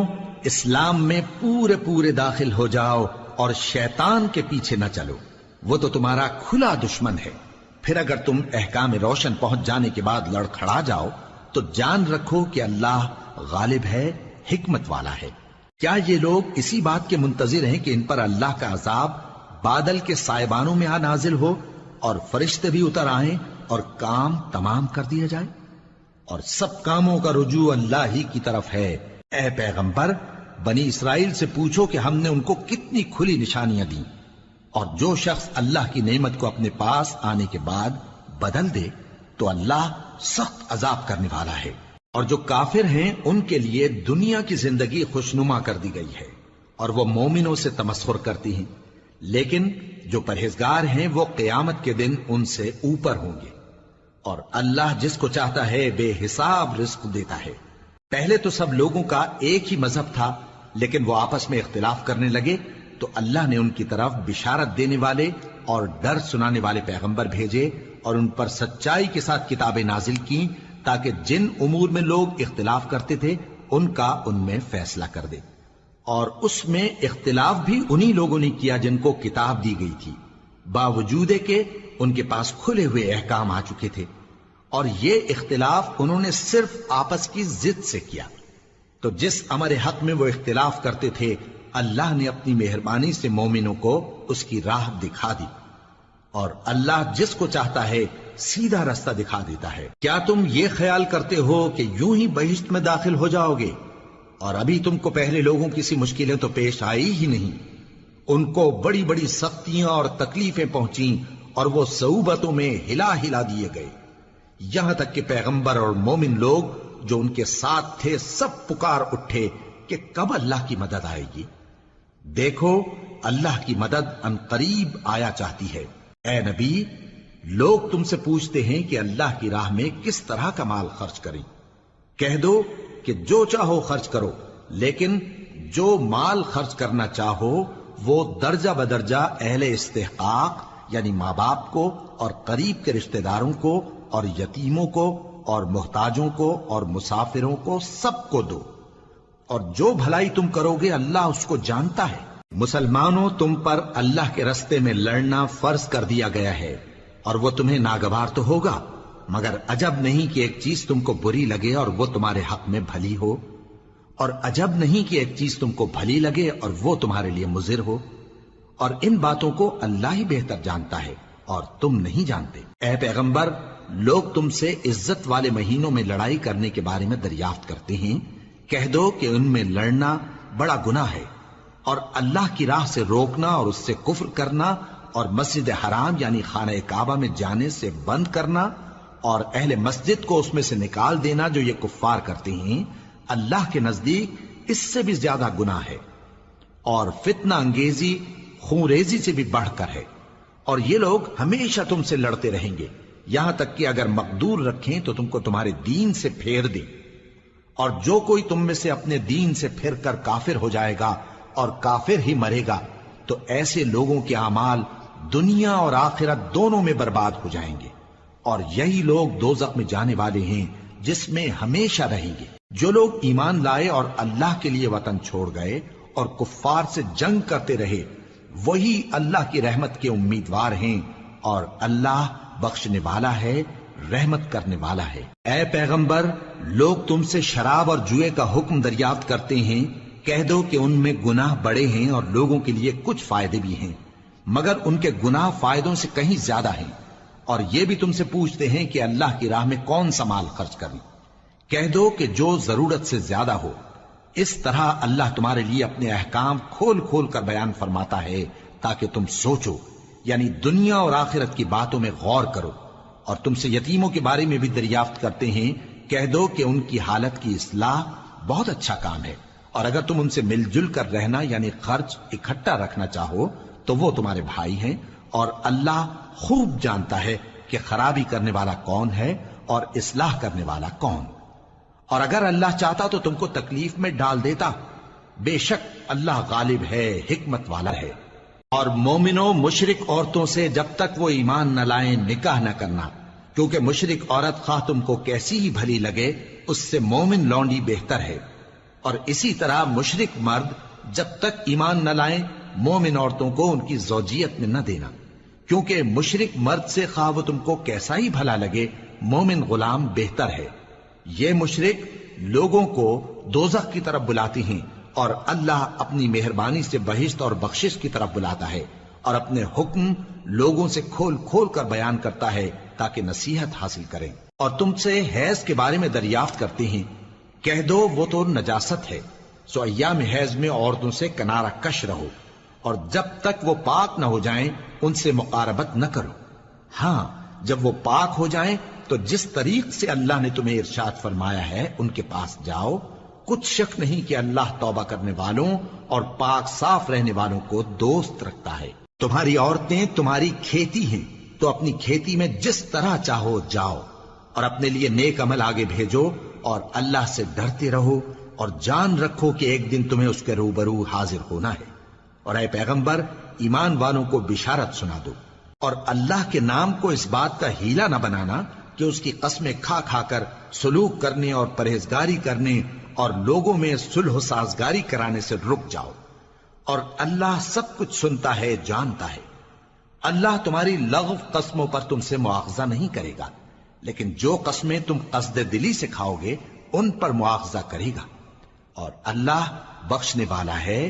اسلام میں پورے پورے داخل ہو جاؤ اور شیطان کے پیچھے نہ چلو، وہ تو تمہارا کھلا دشمن ہے۔ پھر اگر تم احکام روشن پہنچ جانے کے بعد لڑکھڑا جاؤ تو جان رکھو کہ اللہ غالب ہے، حکمت والا ہے۔ کیا یہ لوگ اسی بات کے منتظر ہیں کہ ان پر اللہ کا عذاب بادل کے سائبانوں میں آ نازل ہو اور فرشتے بھی اتر آئیں اور کام تمام کر دیا جائے؟ اور سب کاموں کا رجوع اللہ ہی کی طرف ہے۔ اے پیغمبر، بنی اسرائیل سے پوچھو کہ ہم نے ان کو کتنی کھلی نشانیاں دیں، اور جو شخص اللہ کی نعمت کو اپنے پاس آنے کے بعد بدل دے تو اللہ سخت عذاب کرنے والا ہے۔ اور جو کافر ہیں ان کے لیے دنیا کی زندگی خوشنما کر دی گئی ہے اور وہ مومنوں سے تمسخر کرتی ہیں، لیکن جو پرہیزگار ہیں وہ قیامت کے دن ان سے اوپر ہوں گے، اور اللہ جس کو چاہتا ہے بے حساب رزق دیتا ہے۔ پہلے تو سب لوگوں کا ایک ہی مذہب تھا، لیکن وہ آپس میں اختلاف کرنے لگے تو اللہ نے ان کی طرف بشارت دینے والے اور ڈر سنانے والے پیغمبر بھیجے اور ان پر سچائی کے ساتھ کتابیں نازل کی، تاکہ جن امور میں لوگ اختلاف کرتے تھے ان کا ان میں فیصلہ کر دے۔ اور اس میں اختلاف بھی انہی لوگوں نے کیا جن کو کتاب دی گئی تھی، باوجود کہ ان کے پاس کھلے ہوئے احکام آ چکے تھے، اور یہ اختلاف انہوں نے صرف آپس کی ضد سے کیا۔ تو جس امر حق میں وہ اختلاف کرتے تھے اللہ نے اپنی مہربانی سے مومنوں کو اس کی راہ دکھا دی، اور اللہ جس کو چاہتا ہے سیدھا رستہ دکھا دیتا ہے۔ کیا تم یہ خیال کرتے ہو کہ یوں ہی بہشت میں داخل ہو جاؤ گے، اور ابھی تم کو پہلے لوگوں کی سی مشکلیں تو پیش آئی ہی نہیں؟ ان کو بڑی بڑی سختیاں اور تکلیفیں پہنچیں اور وہ صعوبتوں میں ہلا ہلا دیے گئے، یہاں تک کہ پیغمبر اور مومن لوگ جو ان کے ساتھ تھے سب پکار اٹھے کہ کب اللہ کی مدد آئے گی۔ دیکھو اللہ کی مدد ان قریب آیا چاہتی ہے۔ اے نبی، لوگ تم سے پوچھتے ہیں کہ اللہ کی راہ میں کس طرح کا مال خرچ کریں۔ کہہ دو کہ جو چاہو خرچ کرو، لیکن جو مال خرچ کرنا چاہو وہ درجہ بدرجہ اہل استحقاق یعنی ماں باپ کو اور قریب کے رشتہ داروں کو اور یتیموں کو اور محتاجوں کو اور مسافروں کو سب کو دو، اور جو بھلائی تم کرو گے اللہ اس کو جانتا ہے۔ مسلمانوں، تم پر اللہ کے رستے میں لڑنا فرض کر دیا گیا ہے، اور وہ تمہیں ناگوار تو ہوگا، مگر عجب نہیں کہ ایک چیز تم کو بری لگے اور وہ تمہارے حق میں بھلی ہو، اور عجب نہیں کہ ایک چیز تم کو بھلی لگے اور وہ تمہارے لیے مضر ہو، اور ان باتوں کو اللہ ہی بہتر جانتا ہے اور تم نہیں جانتے۔ اے پیغمبر، لوگ تم سے عزت والے مہینوں میں لڑائی کرنے کے بارے میں دریافت کرتے ہیں، کہہ دو کہ ان میں لڑنا بڑا گناہ ہے، اور اللہ کی راہ سے روکنا اور اس سے کفر کرنا اور مسجد حرام یعنی خانہ کعبہ میں جانے سے بند کرنا اور اہل مسجد کو اس میں سے نکال دینا جو یہ کفار کرتے ہیں، اللہ کے نزدیک اس سے بھی زیادہ گناہ ہے، اور فتنہ انگیزی خونریزی سے بھی بڑھ کر ہے۔ اور یہ لوگ ہمیشہ تم سے لڑتے رہیں گے، یہاں تک کہ اگر مقدور رکھیں تو تم کو تمہارے دین سے پھیر دیں، اور جو کوئی تم میں سے اپنے دین سے پھر کر کافر ہو جائے گا اور کافر ہی مرے گا تو ایسے لوگوں کے اعمال دنیا اور آخرت دونوں میں برباد ہو جائیں گے، اور یہی لوگ دوزخ میں جانے والے ہیں جس میں ہمیشہ رہیں گے۔ جو لوگ ایمان لائے اور اللہ کے لیے وطن چھوڑ گئے اور کفار سے جنگ کرتے رہے وہی اللہ کی رحمت کے امیدوار ہیں، اور اللہ بخشنے والا ہے، رحمت کرنے والا ہے۔ اے پیغمبر، لوگ تم سے شراب اور جوئے کا حکم دریافت کرتے ہیں، کہہ دو کہ ان میں گناہ بڑے ہیں اور لوگوں کے لیے کچھ فائدے بھی ہیں، مگر ان کے گناہ فائدوں سے کہیں زیادہ ہیں۔ اور یہ بھی تم سے پوچھتے ہیں کہ اللہ کی راہ میں کون سا مال خرچ کریں، کہہ دو کہ جو ضرورت سے زیادہ ہو۔ اس طرح اللہ تمہارے لیے اپنے احکام کھول کھول کر بیان فرماتا ہے تاکہ تم سوچو، یعنی دنیا اور آخرت کی باتوں میں غور کرو۔ اور تم سے یتیموں کے بارے میں بھی دریافت کرتے ہیں، کہہ دو کہ ان کی حالت کی اصلاح بہت اچھا کام ہے، اور اگر تم ان سے مل جل کر رہنا یعنی خرچ اکٹھا رکھنا چاہو تو وہ تمہارے بھائی ہیں، اور اللہ خوب جانتا ہے کہ خرابی کرنے والا کون ہے اور اصلاح کرنے والا کون۔ اور اگر اللہ چاہتا تو تم کو تکلیف میں ڈال دیتا، بے شک اللہ غالب ہے، حکمت والا ہے۔ اور مومنوں مشرک عورتوں سے جب تک وہ ایمان نہ لائیں نکاح نہ کرنا، کیونکہ مشرک عورت خواہ تم کو کیسی ہی بھلی لگے اس سے مومن لونڈی بہتر ہے، اور اسی طرح مشرک مرد جب تک ایمان نہ لائیں مومن عورتوں کو ان کی زوجیت میں نہ دینا، کیونکہ مشرک مرد سے خواہ وہ تم کو کیسا ہی بھلا لگے مومن غلام بہتر ہے۔ یہ مشرک لوگوں کو دوزخ کی طرف بلاتی ہیں، اور اللہ اپنی مہربانی سے بہشت اور بخشش کی طرف بلاتا ہے، اور اپنے حکم لوگوں سے کھول کھول کر بیان کرتا ہے تاکہ نصیحت حاصل کریں۔ اور تم سے حیض کے بارے میں دریافت کرتے ہیں، کہہ دو وہ تو نجاست ہے، سو ایام حیض میں عورتوں سے کنارہ کش رہو، اور جب تک وہ پاک نہ ہو جائیں ان سے مقاربت نہ کرو۔ ہاں جب وہ پاک ہو جائیں تو جس طریق سے اللہ نے تمہیں ارشاد فرمایا ہے ان کے پاس جاؤ، کچھ شک نہیں کہ اللہ توبہ کرنے والوں اور پاک صاف رہنے والوں کو دوست رکھتا ہے۔ تمہاری عورتیں تمہاری کھیتی ہیں، تو اپنی کھیتی میں جس طرح چاہو جاؤ، اور اپنے لیے نیک عمل آگے بھیجو، اور اللہ سے ڈرتے رہو، اور جان رکھو کہ ایک دن تمہیں اس کے روبرو حاضر ہونا ہے۔ اور اے پیغمبر ایمان والوں کو بشارت سنا دو، اور اللہ کے نام کو اس بات کا ہیلا نہ بنانا کہ اس کی قسمیں کھا کھا کر سلوک کرنے اور پرہیزگاری کرنے اور لوگوں میں صلح و سازگاری کرانے سے رک جاؤ، اور اللہ سب کچھ سنتا ہے جانتا ہے۔ اللہ تمہاری لغو قسموں پر تم سے مواخذہ نہیں کرے گا، لیکن جو قسمیں تم قصد دلی سے کھاؤ گے ان پر مواخذہ کرے گا، اور اللہ بخشنے والا ہے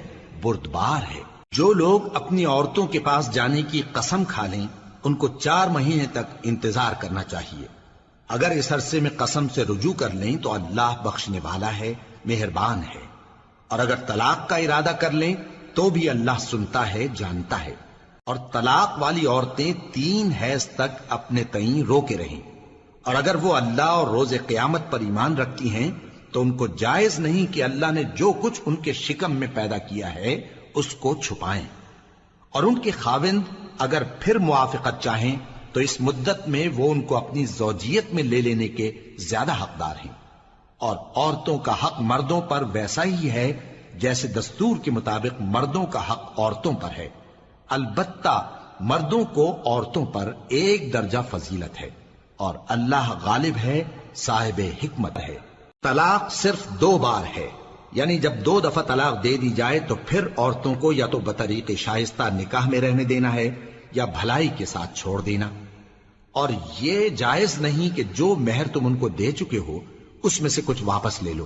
بردبار ہے۔ جو لوگ اپنی عورتوں کے پاس جانے کی قسم کھا لیں ان کو 4 مہینے تک انتظار کرنا چاہیے۔ اگر اس عرصے میں قسم سے رجوع کر لیں تو اللہ بخشنے والا ہے، مہربان ہے، اور اگر طلاق کا ارادہ کر لیں تو بھی اللہ سنتا ہے جانتا ہے۔ اور طلاق والی عورتیں 3 حیض تک اپنے تئیں روکے رہیں، اور اگر وہ اللہ اور روز قیامت پر ایمان رکھتی ہیں تو ان کو جائز نہیں کہ اللہ نے جو کچھ ان کے شکم میں پیدا کیا ہے اس کو چھپائیں، اور ان کے خاوند اگر پھر موافقت چاہیں تو اس مدت میں وہ ان کو اپنی زوجیت میں لے لینے کے زیادہ حقدار ہیں۔ اور عورتوں کا حق مردوں پر ویسا ہی ہے جیسے دستور کے مطابق مردوں کا حق عورتوں پر ہے، البتہ مردوں کو عورتوں پر 1 درجہ فضیلت ہے، اور اللہ غالب ہے، صاحب حکمت ہے۔ طلاق صرف 2 بار ہے، یعنی جب 2 دفعہ طلاق دے دی جائے تو پھر عورتوں کو یا تو بطریق شائستہ نکاح میں رہنے دینا ہے یا بھلائی کے ساتھ چھوڑ دینا، اور یہ جائز نہیں کہ جو مہر تم ان کو دے چکے ہو اس میں سے کچھ واپس لے لو۔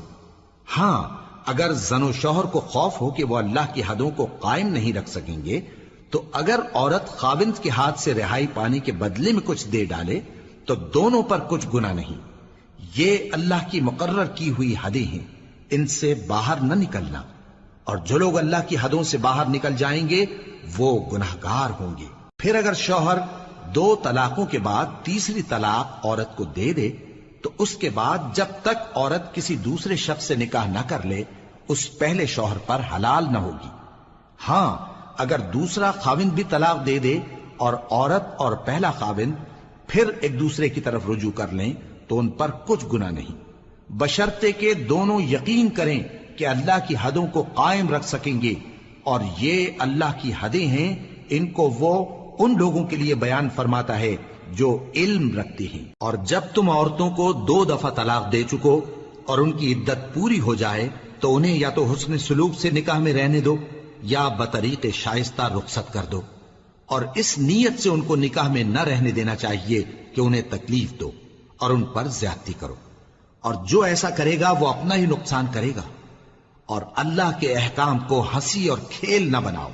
ہاں اگر زن و شوہر کو خوف ہو کہ وہ اللہ کی حدوں کو قائم نہیں رکھ سکیں گے تو اگر عورت خاوند کے ہاتھ سے رہائی پانے کے بدلے میں کچھ دے ڈالے تو دونوں پر کچھ گناہ نہیں۔ یہ اللہ کی مقرر کی ہوئی حدیں ہیں، ان سے باہر نہ نکلنا، اور جو لوگ اللہ کی حدوں سے باہر نکل جائیں گے وہ گناہگار ہوں گے۔ پھر اگر شوہر 2 طلاقوں کے بعد تیسری طلاق عورت کو دے دے تو اس کے بعد جب تک عورت کسی دوسرے شخص سے نکاح نہ کر لے اس پہلے شوہر پر حلال نہ ہوگی۔ ہاں اگر دوسرا خاوند بھی طلاق دے دے اور عورت اور پہلا خاوند پھر ایک دوسرے کی طرف رجوع کر لیں تو ان پر کچھ گناہ نہیں، بشرطے کہ دونوں یقین کریں کہ اللہ کی حدوں کو قائم رکھ سکیں گے، اور یہ اللہ کی حدیں ہیں، ان کو وہ ان لوگوں کے لیے بیان فرماتا ہے جو علم رکھتے ہیں۔ اور جب تم عورتوں کو 2 دفعہ طلاق دے چکو اور ان کی عدت پوری ہو جائے تو انہیں یا تو حسن سلوک سے نکاح میں رہنے دو یا بطریق شائستہ رخصت کر دو، اور اس نیت سے ان کو نکاح میں نہ رہنے دینا چاہیے کہ انہیں تکلیف دو اور ان پر زیادتی کرو، اور جو ایسا کرے گا وہ اپنا ہی نقصان کرے گا۔ اور اللہ کے احکام کو ہنسی اور کھیل نہ بناؤ،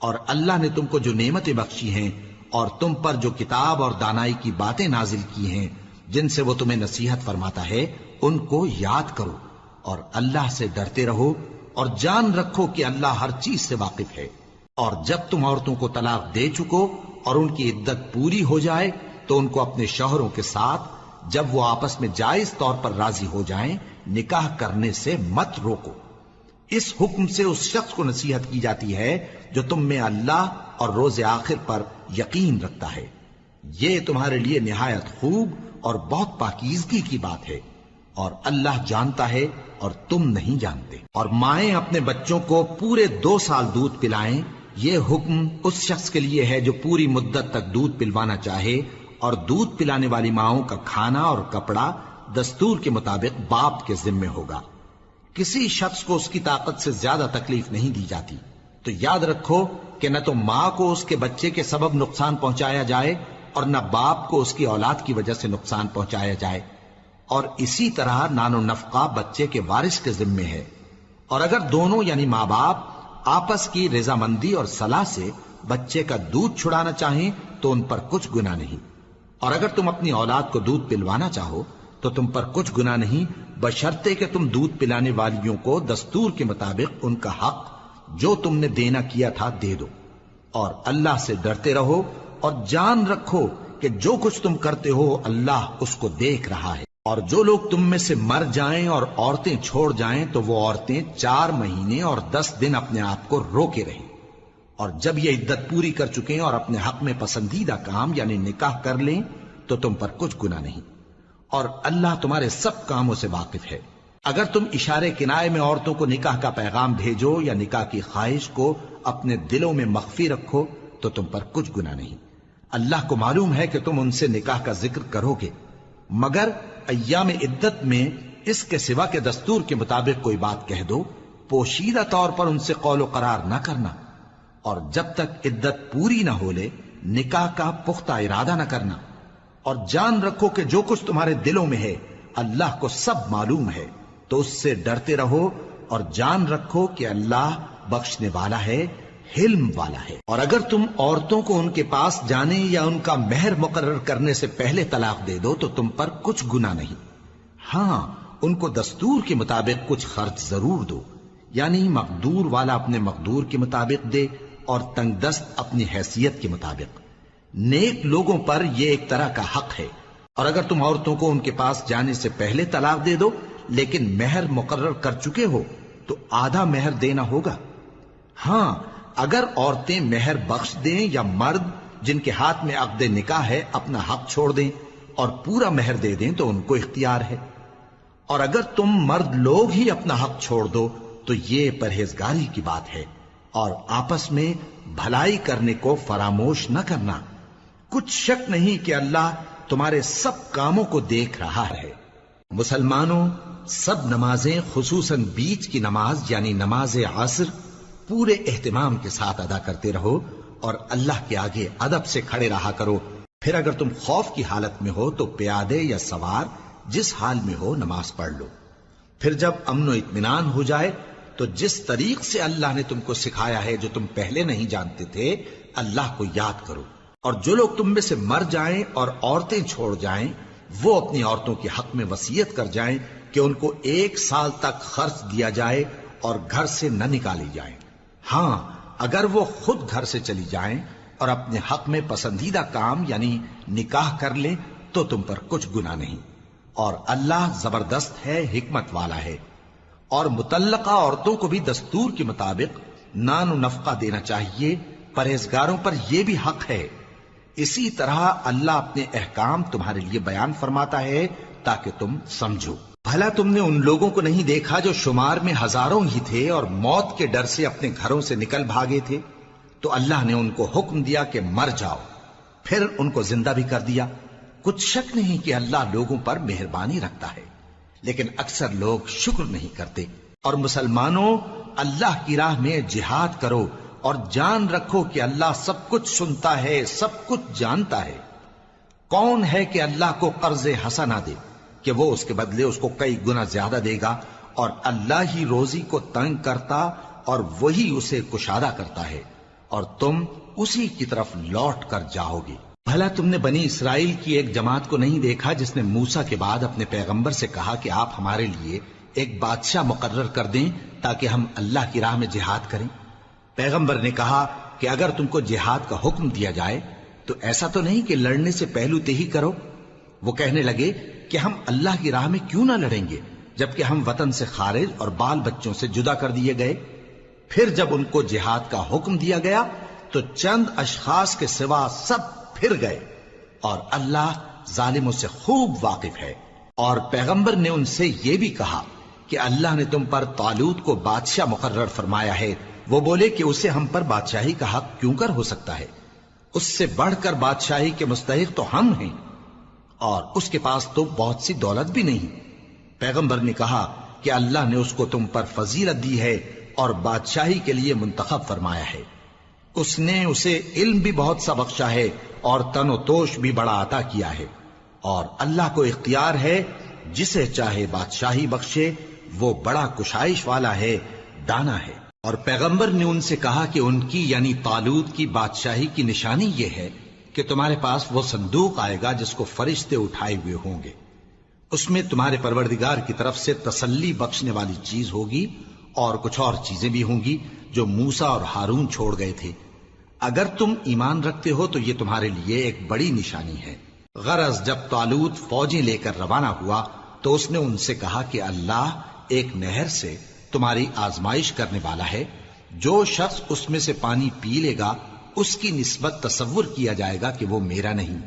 اور اللہ نے تم کو جو نعمتیں بخشی ہیں اور تم پر جو کتاب اور دانائی کی باتیں نازل کی ہیں جن سے وہ تمہیں نصیحت فرماتا ہے ان کو یاد کرو، اور اللہ سے ڈرتے رہو، اور جان رکھو کہ اللہ ہر چیز سے واقف ہے۔ اور جب تم عورتوں کو طلاق دے چکو اور ان کی عدت پوری ہو جائے تو ان کو اپنے شوہروں کے ساتھ جب وہ آپس میں جائز طور پر راضی ہو جائیں نکاح کرنے سے مت روکو۔ اس حکم سے اس شخص کو نصیحت کی جاتی ہے جو تم میں اللہ اور روز آخر پر یقین رکھتا ہے، یہ تمہارے لیے نہایت خوب اور بہت پاکیزگی کی بات ہے، اور اللہ جانتا ہے اور تم نہیں جانتے۔ اور مائیں اپنے بچوں کو پورے 2 سال دودھ پلائیں یہ حکم اس شخص کے لیے ہے جو پوری مدت تک دودھ پلوانا چاہے، اور دودھ پلانے والی ماؤں کا کھانا اور کپڑا دستور کے مطابق باپ کے ذمے ہوگا۔ کسی شخص کو اس کی طاقت سے زیادہ تکلیف نہیں دی جاتی، تو یاد رکھو کہ نہ تو ماں کو اس کے بچے کے سبب نقصان پہنچایا جائے اور نہ باپ کو اس کی اولاد کی وجہ سے نقصان پہنچایا جائے، اور اسی طرح نان و نفقہ بچے کے وارث کے ذمے ہے۔ اور اگر دونوں یعنی ماں باپ آپس کی رضامندی اور صلاح سے بچے کا دودھ چھڑانا چاہیں تو ان پر کچھ گناہ نہیں، اور اگر تم اپنی اولاد کو دودھ پلوانا چاہو تو تم پر کچھ گناہ نہیں، بشرطے کہ تم دودھ پلانے والیوں کو دستور کے مطابق ان کا حق جو تم نے دینا کیا تھا دے دو، اور اللہ سے ڈرتے رہو اور جان رکھو کہ جو کچھ تم کرتے ہو اللہ اس کو دیکھ رہا ہے۔ اور جو لوگ تم میں سے مر جائیں اور عورتیں چھوڑ جائیں تو وہ عورتیں 4 مہینے اور 10 دن اپنے آپ کو روکے رہیں، اور جب یہ عدت پوری کر چکیں اور اپنے حق میں پسندیدہ کام یعنی نکاح کر لیں تو تم پر کچھ گناہ نہیں، اور اللہ تمہارے سب کاموں سے واقف ہے۔ اگر تم اشارے کنائے میں عورتوں کو نکاح کا پیغام بھیجو یا نکاح کی خواہش کو اپنے دلوں میں مخفی رکھو تو تم پر کچھ گناہ نہیں۔ اللہ کو معلوم ہے کہ تم ان سے نکاح کا ذکر کرو گے، مگر ایام عدت میں اس کے سوا کے دستور کے مطابق کوئی بات کہہ دو، پوشیدہ طور پر ان سے قول و قرار نہ کرنا، اور جب تک عدت پوری نہ ہو لے نکاح کا پختہ ارادہ نہ کرنا، اور جان رکھو کہ جو کچھ تمہارے دلوں میں ہے اللہ کو سب معلوم ہے، تو اس سے ڈرتے رہو اور جان رکھو کہ اللہ بخشنے والا ہے، حلم والا ہے۔ اور اگر تم عورتوں کو ان کے پاس جانے یا ان کا مہر مقرر کرنے سے پہلے طلاق دے دو تو تم پر کچھ گناہ نہیں، ہاں ان کو دستور کے مطابق کچھ خرچ ضرور دو، یعنی مقدور والا اپنے مقدور کے مطابق دے اور تنگ دست اپنی حیثیت کے مطابق۔ نیک لوگوں پر یہ ایک طرح کا حق ہے۔ اور اگر تم عورتوں کو ان کے پاس جانے سے پہلے طلاق دے دو لیکن مہر مقرر کر چکے ہو تو آدھا مہر دینا ہوگا۔ ہاں اگر عورتیں مہر بخش دیں یا مرد جن کے ہاتھ میں عقد نکاح ہے اپنا حق چھوڑ دیں اور پورا مہر دے دیں تو ان کو اختیار ہے، اور اگر تم مرد لوگ ہی اپنا حق چھوڑ دو تو یہ پرہیزگاری کی بات ہے، اور آپس میں بھلائی کرنے کو فراموش نہ کرنا۔ کچھ شک نہیں کہ اللہ تمہارے سب کاموں کو دیکھ رہا ہے۔ مسلمانوں، سب نمازیں خصوصاً بیچ کی نماز یعنی نماز عصر پورے اہتمام کے ساتھ ادا کرتے رہو اور اللہ کے آگے ادب سے کھڑے رہا کرو۔ پھر اگر تم خوف کی حالت میں ہو تو پیادے یا سوار جس حال میں ہو نماز پڑھ لو۔ پھر جب امن و اطمینان ہو جائے تو جس طریق سے اللہ نے تم کو سکھایا ہے جو تم پہلے نہیں جانتے تھے اللہ کو یاد کرو۔ اور جو لوگ تم میں سے مر جائیں اور عورتیں چھوڑ جائیں وہ اپنی عورتوں کے حق میں وصیت کر جائیں کہ ان کو 1 سال تک خرچ دیا جائے اور گھر سے نہ نکالی جائیں۔ ہاں اگر وہ خود گھر سے چلی جائیں اور اپنے حق میں پسندیدہ کام یعنی نکاح کر لیں تو تم پر کچھ گناہ نہیں، اور اللہ زبردست ہے، حکمت والا ہے۔ اور مطلقہ عورتوں کو بھی دستور کے مطابق نان و نفقہ دینا چاہیے، پرہیزگاروں پر یہ بھی حق ہے۔ اسی طرح اللہ اپنے احکام تمہارے لیے بیان فرماتا ہے تاکہ تم سمجھو۔ بھلا تم نے ان لوگوں کو نہیں دیکھا جو شمار میں ہزاروں ہی تھے اور موت کے ڈر سے اپنے گھروں سے نکل بھاگے تھے، تو اللہ نے ان کو حکم دیا کہ مر جاؤ، پھر ان کو زندہ بھی کر دیا۔ کچھ شک نہیں کہ اللہ لوگوں پر مہربانی رکھتا ہے، لیکن اکثر لوگ شکر نہیں کرتے۔ اور مسلمانوں، اللہ کی راہ میں جہاد کرو اور جان رکھو کہ اللہ سب کچھ سنتا ہے، سب کچھ جانتا ہے۔ کون ہے کہ اللہ کو قرض حسنہ دے کہ وہ اس کے بدلے اس کو کئی گنا زیادہ دے گا، اور اللہ ہی روزی کو تنگ کرتا اور وہی اسے کشادہ کرتا ہے، اور تم اسی کی طرف لوٹ کر جاؤ گے۔ بھلا تم نے بنی اسرائیل کی ایک جماعت کو نہیں دیکھا جس نے موسیٰ کے بعد اپنے پیغمبر سے کہا کہ آپ ہمارے لیے ایک بادشاہ مقرر کر دیں تاکہ ہم اللہ کی راہ میں جہاد کریں؟ پیغمبر نے کہا کہ اگر تم کو جہاد کا حکم دیا جائے تو ایسا تو نہیں کہ لڑنے سے پہلو تہی کرو۔ وہ کہنے لگے کہ ہم اللہ کی راہ میں کیوں نہ لڑیں گے جبکہ ہم وطن سے خارج اور بال بچوں سے جدا کر دیے گئے۔ پھر جب ان کو جہاد کا حکم دیا گیا تو چند اشخاص کے سوا سب پھر گئے، اور اللہ ظالموں سے خوب واقف ہے۔ اور پیغمبر نے ان سے یہ بھی کہا کہ اللہ نے تم پر طالوت کو بادشاہ مقرر فرمایا ہے وہ بولے کہ اسے ہم پر بادشاہی کا حق کیوں کر ہو سکتا ہے؟ اس سے بڑھ کر بادشاہی کے مستحق تو ہم ہیں، اور اس کے پاس تو بہت سی دولت بھی نہیں۔ پیغمبر نے کہا کہ اللہ نے اس کو تم پر فضیلت دی ہے اور بادشاہی کے لیے منتخب فرمایا ہے۔ اس نے اسے علم بھی بہت سا بخشا ہے اور تن و توش بھی بڑا عطا کیا ہے، اور اللہ کو اختیار ہے جسے چاہے بادشاہی بخشے، وہ بڑا کشائش والا ہے، دانا ہے۔ اور پیغمبر نے ان سے کہا کہ ان کی یعنی طالوت کی بادشاہی کی نشانی یہ ہے کہ تمہارے پاس وہ صندوق آئے گا جس کو فرشتے اٹھائے ہوئے ہوں گے، اس میں تمہارے پروردگار کی طرف سے تسلی بخشنے والی چیز ہوگی اور کچھ اور چیزیں بھی ہوں گی جو موسیٰ اور ہارون چھوڑ گئے تھے۔ اگر تم ایمان رکھتے ہو تو یہ تمہارے لیے ایک بڑی نشانی ہے۔ غرض جب طالوت فوجیں لے کر روانہ ہوا تو اس نے ان سے کہا کہ اللہ ایک نہر سے تمہاری آزمائش کرنے والا ہے، جو شخص اس میں سے پانی پی لے گا اس کی نسبت تصور کیا جائے گا کہ وہ میرا نہیں،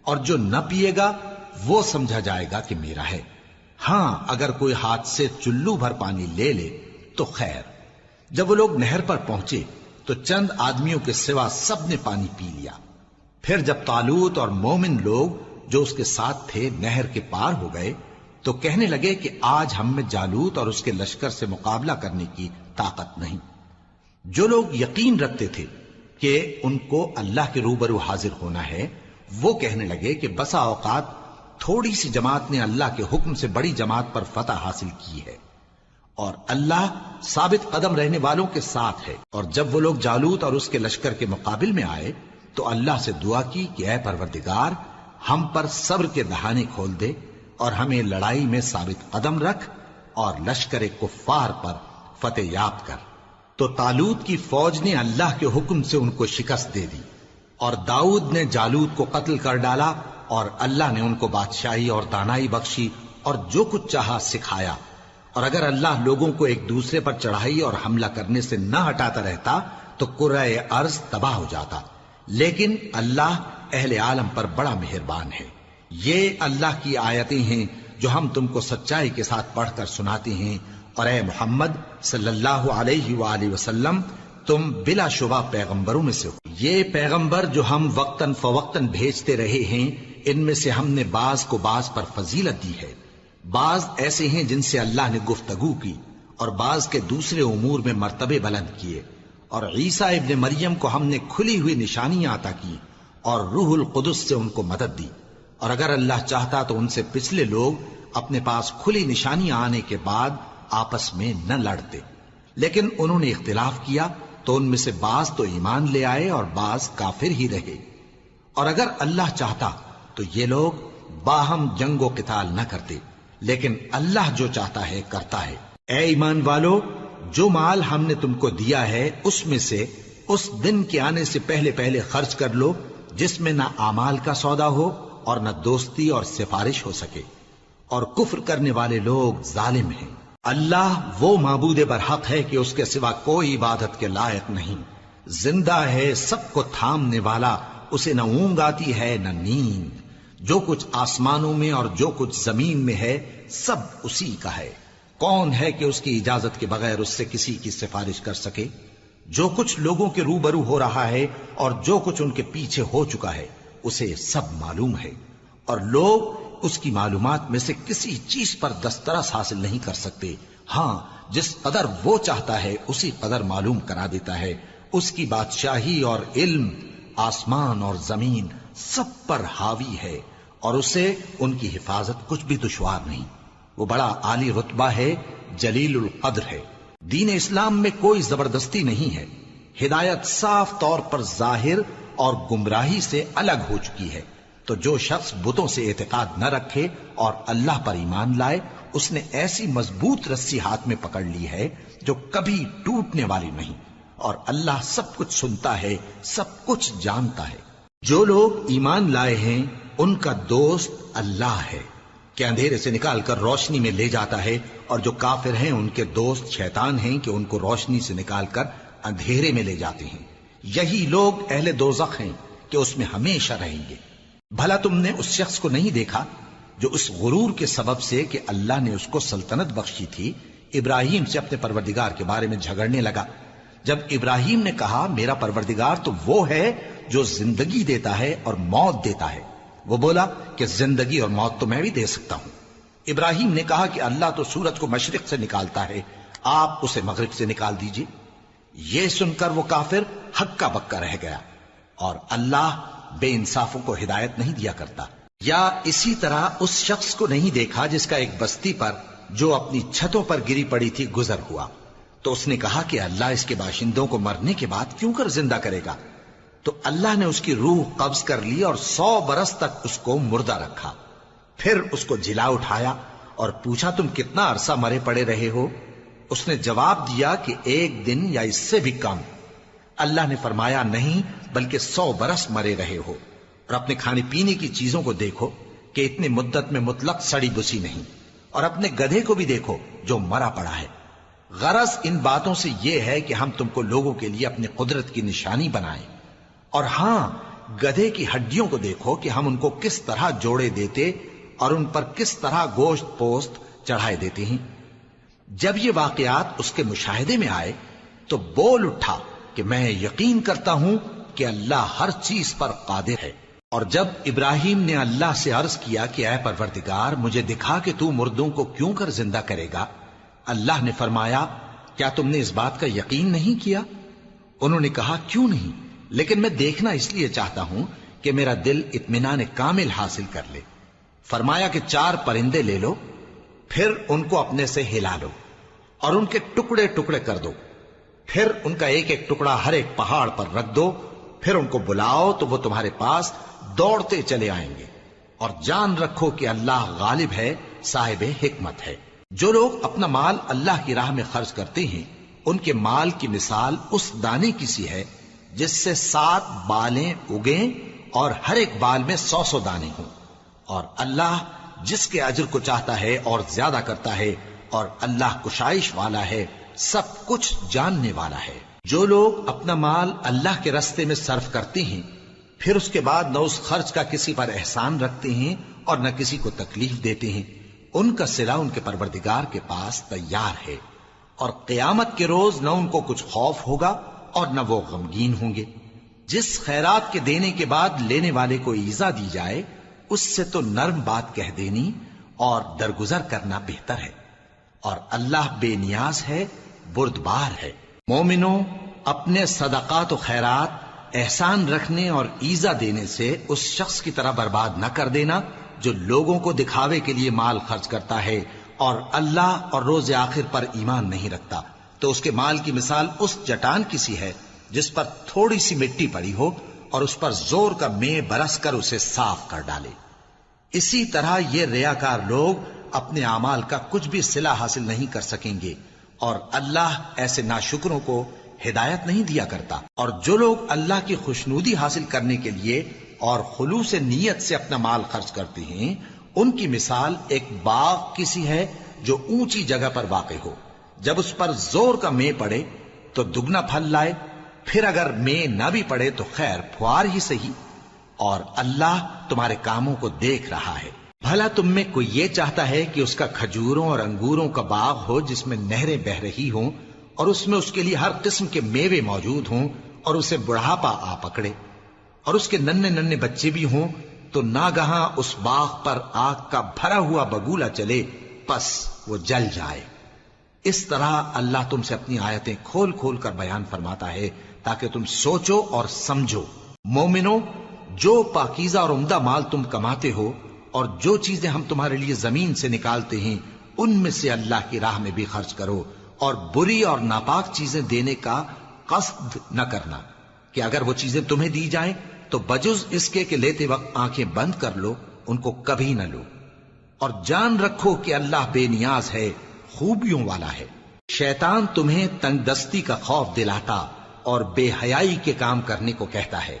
اور جو نہ پیے گا وہ سمجھا جائے گا کہ میرا ہے۔ ہاں اگر کوئی ہاتھ سے چلو بھر پانی لے لے تو خیر۔ جب وہ لوگ نہر پر پہنچے تو چند آدمیوں کے سوا سب نے پانی پی لیا۔ پھر جب طالوت اور مومن لوگ جو اس کے ساتھ تھے نہر کے پار ہو گئے تو کہنے لگے کہ آج ہم میں جالوت اور اس کے لشکر سے مقابلہ کرنے کی طاقت نہیں۔ جو لوگ یقین رکھتے تھے کہ ان کو اللہ کے روبرو حاضر ہونا ہے، وہ کہنے لگے کہ بسا اوقات تھوڑی سی جماعت نے اللہ کے حکم سے بڑی جماعت پر فتح حاصل کی ہے، اور اللہ ثابت قدم رہنے والوں کے ساتھ ہے۔ اور جب وہ لوگ جالوت اور اس کے لشکر کے مقابل میں آئے تو اللہ سے دعا کی کہ اے پروردگار، ہم پر صبر کے دہانے کھول دے اور ہمیں لڑائی میں ثابت قدم رکھ اور لشکر کفار پر فتح یاب کر۔ تو طالوت کی فوج نے اللہ کے حکم سے ان کو شکست دے دی، اور داؤد نے جالوت کو قتل کر ڈالا، اور اللہ نے ان کو بادشاہی اور دانائی بخشی اور جو کچھ چاہا سکھایا۔ اور اگر اللہ لوگوں کو ایک دوسرے پر چڑھائی اور حملہ کرنے سے نہ ہٹاتا رہتا تو کرۂ ارض تباہ ہو جاتا، لیکن اللہ اہل عالم پر بڑا مہربان ہے۔ یہ اللہ کی آیتیں ہیں جو ہم تم کو سچائی کے ساتھ پڑھ کر سناتے ہیں، اور اے محمد صلی اللہ علیہ وآلہ وسلم تم بلا شبہ پیغمبروں میں سے ہو۔ یہ پیغمبر جو ہم وقتاً فوقتاً بھیجتے رہے ہیں، ان میں سے ہم نے بعض کو بعض پر فضیلت دی ہے۔ بعض ایسے ہیں جن سے اللہ نے گفتگو کی، اور بعض کے دوسرے امور میں مرتبے بلند کیے، اور عیسیٰ ابن مریم کو ہم نے کھلی ہوئی نشانیاں عطا کی اور روح القدس سے ان کو مدد دی۔ اور اگر اللہ چاہتا تو ان سے پچھلے لوگ اپنے پاس کھلی نشانیاں آنے کے بعد آپس میں نہ لڑتے، لیکن انہوں نے اختلاف کیا تو ان میں سے بعض تو ایمان لے آئے اور بعض کافر ہی رہے۔ اور اگر اللہ چاہتا تو یہ لوگ باہم جنگ و قتال نہ کرتے، لیکن اللہ جو چاہتا ہے کرتا ہے۔ اے ایمان والو، جو مال ہم نے تم کو دیا ہے اس میں سے اس دن کے آنے سے پہلے پہلے خرچ کر لو جس میں نہ اعمال کا سودا ہو اور نہ دوستی اور سفارش ہو سکے، اور کفر کرنے والے لوگ ظالم ہیں۔ اللہ وہ معبود برحق ہے کہ اس کے سوا کوئی عبادت کے لائق نہیں، زندہ ہے، سب کو تھامنے والا، اسے نہ اونگ آتی ہے نہ نیند۔ جو کچھ آسمانوں میں اور جو کچھ زمین میں ہے سب اسی کا ہے۔ کون ہے کہ اس کی اجازت کے بغیر اس سے کسی کی سفارش کر سکے؟ جو کچھ لوگوں کے روبرو ہو رہا ہے اور جو کچھ ان کے پیچھے ہو چکا ہے اسے سب معلوم ہے، اور لوگ اس کی معلومات میں سے کسی چیز پر دسترس حاصل نہیں کر سکتے۔ ہاں جس قدر وہ چاہتا ہے اسی قدر معلوم کرا دیتا ہے۔ اس کی بادشاہی اور علم آسمان اور زمین سب پر حاوی ہے، اور اسے ان کی حفاظت کچھ بھی دشوار نہیں۔ وہ بڑا عالی رتبہ ہے، جلیل القدر ہے۔ دین اسلام میں کوئی زبردستی نہیں ہے، ہدایت صاف طور پر ظاہر اور گمراہی سے الگ ہو چکی ہے۔ تو جو شخص بتوں سے اعتقاد نہ رکھے اور اللہ پر ایمان لائے، اس نے ایسی مضبوط رسی ہاتھ میں پکڑ لی ہے جو کبھی ٹوٹنے والی نہیں، اور اللہ سب کچھ سنتا ہے، سب کچھ جانتا ہے۔ جو لوگ ایمان لائے ہیں ان کا دوست اللہ ہے کہ اندھیرے سے نکال کر روشنی میں لے جاتا ہے، اور جو کافر ہیں ان کے دوست شیطان ہیں کہ ان کو روشنی سے نکال کر اندھیرے میں لے جاتے ہیں۔ یہی لوگ اہل دوزخ ہیں کہ اس میں ہمیشہ رہیں گے۔ بھلا تم نے اس شخص کو نہیں دیکھا جو اس غرور کے سبب سے کہ اللہ نے اس کو سلطنت بخشی تھی ابراہیم سے اپنے پروردگار کے بارے میں جھگڑنے لگا؟ جب ابراہیم نے کہا میرا پروردگار تو وہ ہے جو زندگی دیتا ہے اور موت دیتا ہے، وہ بولا کہ زندگی اور موت تو میں بھی دے سکتا ہوں۔ ابراہیم نے کہا کہ اللہ تو سورج کو مشرق سے نکالتا ہے، آپ اسے مغرب سے نکال دیجئے۔ یہ سن کر وہ کافر ہکا بکا رہ گیا، اور اللہ بے انصافوں کو ہدایت نہیں دیا کرتا۔ یا اسی طرح اس شخص کو نہیں دیکھا جس کا ایک بستی پر جو اپنی چھتوں پر گری پڑی تھی گزر ہوا، تو اس نے کہا کہ اللہ اس کے باشندوں کو مرنے کے بعد کیوں کر زندہ کرے گا؟ تو اللہ نے اس کی روح قبض کر لی اور 100 برس تک اس کو مردہ رکھا، پھر اس کو جلا اٹھایا اور پوچھا تم کتنا عرصہ مرے پڑے رہے ہو؟ اس نے جواب دیا کہ 1 دن یا اس سے بھی کم۔ اللہ نے فرمایا نہیں بلکہ 100 برس مرے رہے ہو، اور اپنے کھانے پینے کی چیزوں کو دیکھو کہ اتنی مدت میں مطلق سڑی بسی نہیں، اور اپنے گدھے کو بھی دیکھو جو مرا پڑا ہے۔ غرض ان باتوں سے یہ ہے کہ ہم تم کو لوگوں کے لیے اپنی قدرت کی نشانی بنائیں، اور ہاں گدھے کی ہڈیوں کو دیکھو کہ ہم ان کو کس طرح جوڑے دیتے اور ان پر کس طرح گوشت پوست چڑھائے دیتے ہیں۔ جب یہ واقعات اس کے مشاہدے میں آئے تو بول اٹھا کہ میں یقین کرتا ہوں کہ اللہ ہر چیز پر قادر ہے۔ اور جب ابراہیم نے اللہ سے عرض کیا کہ اے پروردگار مجھے دکھا کہ تو مردوں کو کیوں کر زندہ کرے گا، اللہ نے فرمایا کیا تم نے اس بات کا یقین نہیں کیا؟ انہوں نے کہا کیوں نہیں، لیکن میں دیکھنا اس لیے چاہتا ہوں کہ میرا دل اطمینان کامل حاصل کر لے۔ فرمایا کہ 4 پرندے لے لو، پھر ان کو اپنے سے ہلا لو اور ان کے ٹکڑے ٹکڑے کر دو، پھر ان کا ایک ایک ٹکڑا ہر ایک پہاڑ پر رکھ دو، پھر ان کو بلاؤ تو وہ تمہارے پاس دوڑتے چلے آئیں گے، اور جان رکھو کہ اللہ غالب ہے، صاحب حکمت ہے۔ جو لوگ اپنا مال اللہ کی راہ میں خرچ کرتے ہیں ان کے مال کی مثال اس دانے کی سی ہے جس سے 7 بالیں اگیں اور ہر ایک بال میں 100 دانے ہوں، اور اللہ جس کے اجر کو چاہتا ہے اور زیادہ کرتا ہے، اور اللہ کشائش والا ہے، سب کچھ جاننے والا ہے۔ جو لوگ اپنا مال اللہ کے راستے میں صرف کرتے ہیں پھر اس کے بعد نہ اس خرچ کا کسی پر احسان رکھتے ہیں اور نہ کسی کو تکلیف دیتے ہیں، ان کا صلہ ان کے پروردگار کے پاس تیار ہے، اور قیامت کے روز نہ ان کو کچھ خوف ہوگا اور نہ وہ غمگین ہوں گے۔ جس خیرات کے دینے کے بعد لینے والے کو ایذا دی جائے اس سے تو نرم بات کہہ دینی اور درگزر کرنا بہتر ہے، اور اللہ بے نیاز ہے، بردبار ہے۔ مومنوں، اپنے صدقات و خیرات احسان رکھنے اور ایذا دینے سے اس شخص کی طرح برباد نہ کر دینا جو لوگوں کو دکھاوے کے لیے مال خرچ کرتا ہے اور اللہ اور روز آخر پر ایمان نہیں رکھتا، تو اس کے مال کی مثال اس چٹان کی سی ہے جس پر تھوڑی سی مٹی پڑی ہو اور اس پر زور کا مے برس کر اسے صاف کر ڈالے۔ اسی طرح یہ ریاکار لوگ اپنے اعمال کا کچھ بھی صلہ حاصل نہیں کر سکیں گے، اور اللہ ایسے ناشکروں کو ہدایت نہیں دیا کرتا۔ اور جو لوگ اللہ کی خوشنودی حاصل کرنے کے لیے اور خلوص نیت سے اپنا مال خرچ کرتے ہیں ان کی مثال ایک باغ کی سی ہے جو اونچی جگہ پر واقع ہو، جب اس پر زور کا مے پڑے تو دگنا پھل لائے، پھر اگر مے نہ بھی پڑے تو خیر پھوار ہی صحیح، اور اللہ تمہارے کاموں کو دیکھ رہا ہے۔ بھلا تم میں کوئی یہ چاہتا ہے کہ اس کا کھجوروں اور انگوروں کا باغ ہو جس میں نہریں بہ رہی ہوں اور اس میں اس کے لیے ہر قسم کے میوے موجود ہوں، اور اسے بڑھاپا آ پکڑے اور اس کے ننھے ننھے بچے بھی ہوں، تو ناگہاں اس باغ پر آگ کا بھرا ہوا بگولا چلے، پس وہ جل جائے۔ اس طرح اللہ تم سے اپنی آیتیں کھول کھول کر بیان فرماتا ہے تاکہ تم سوچو اور سمجھو۔ مومنو، جو پاکیزہ اور عمدہ مال تم کماتے ہو اور جو چیزیں ہم تمہارے لیے زمین سے نکالتے ہیں ان میں سے اللہ کی راہ میں بھی خرچ کرو، اور بری اور ناپاک چیزیں دینے کا قصد نہ کرنا کہ اگر وہ چیزیں تمہیں دی جائیں تو بجز اس کے کہ لیتے وقت آنکھیں بند کر لو ان کو کبھی نہ لو، اور جان رکھو کہ اللہ بے نیاز ہے، خوبیوں والا ہے۔ شیطان تمہیں تنگ دستی کا خوف دلاتا اور بے حیائی کے کام کرنے کو کہتا ہے،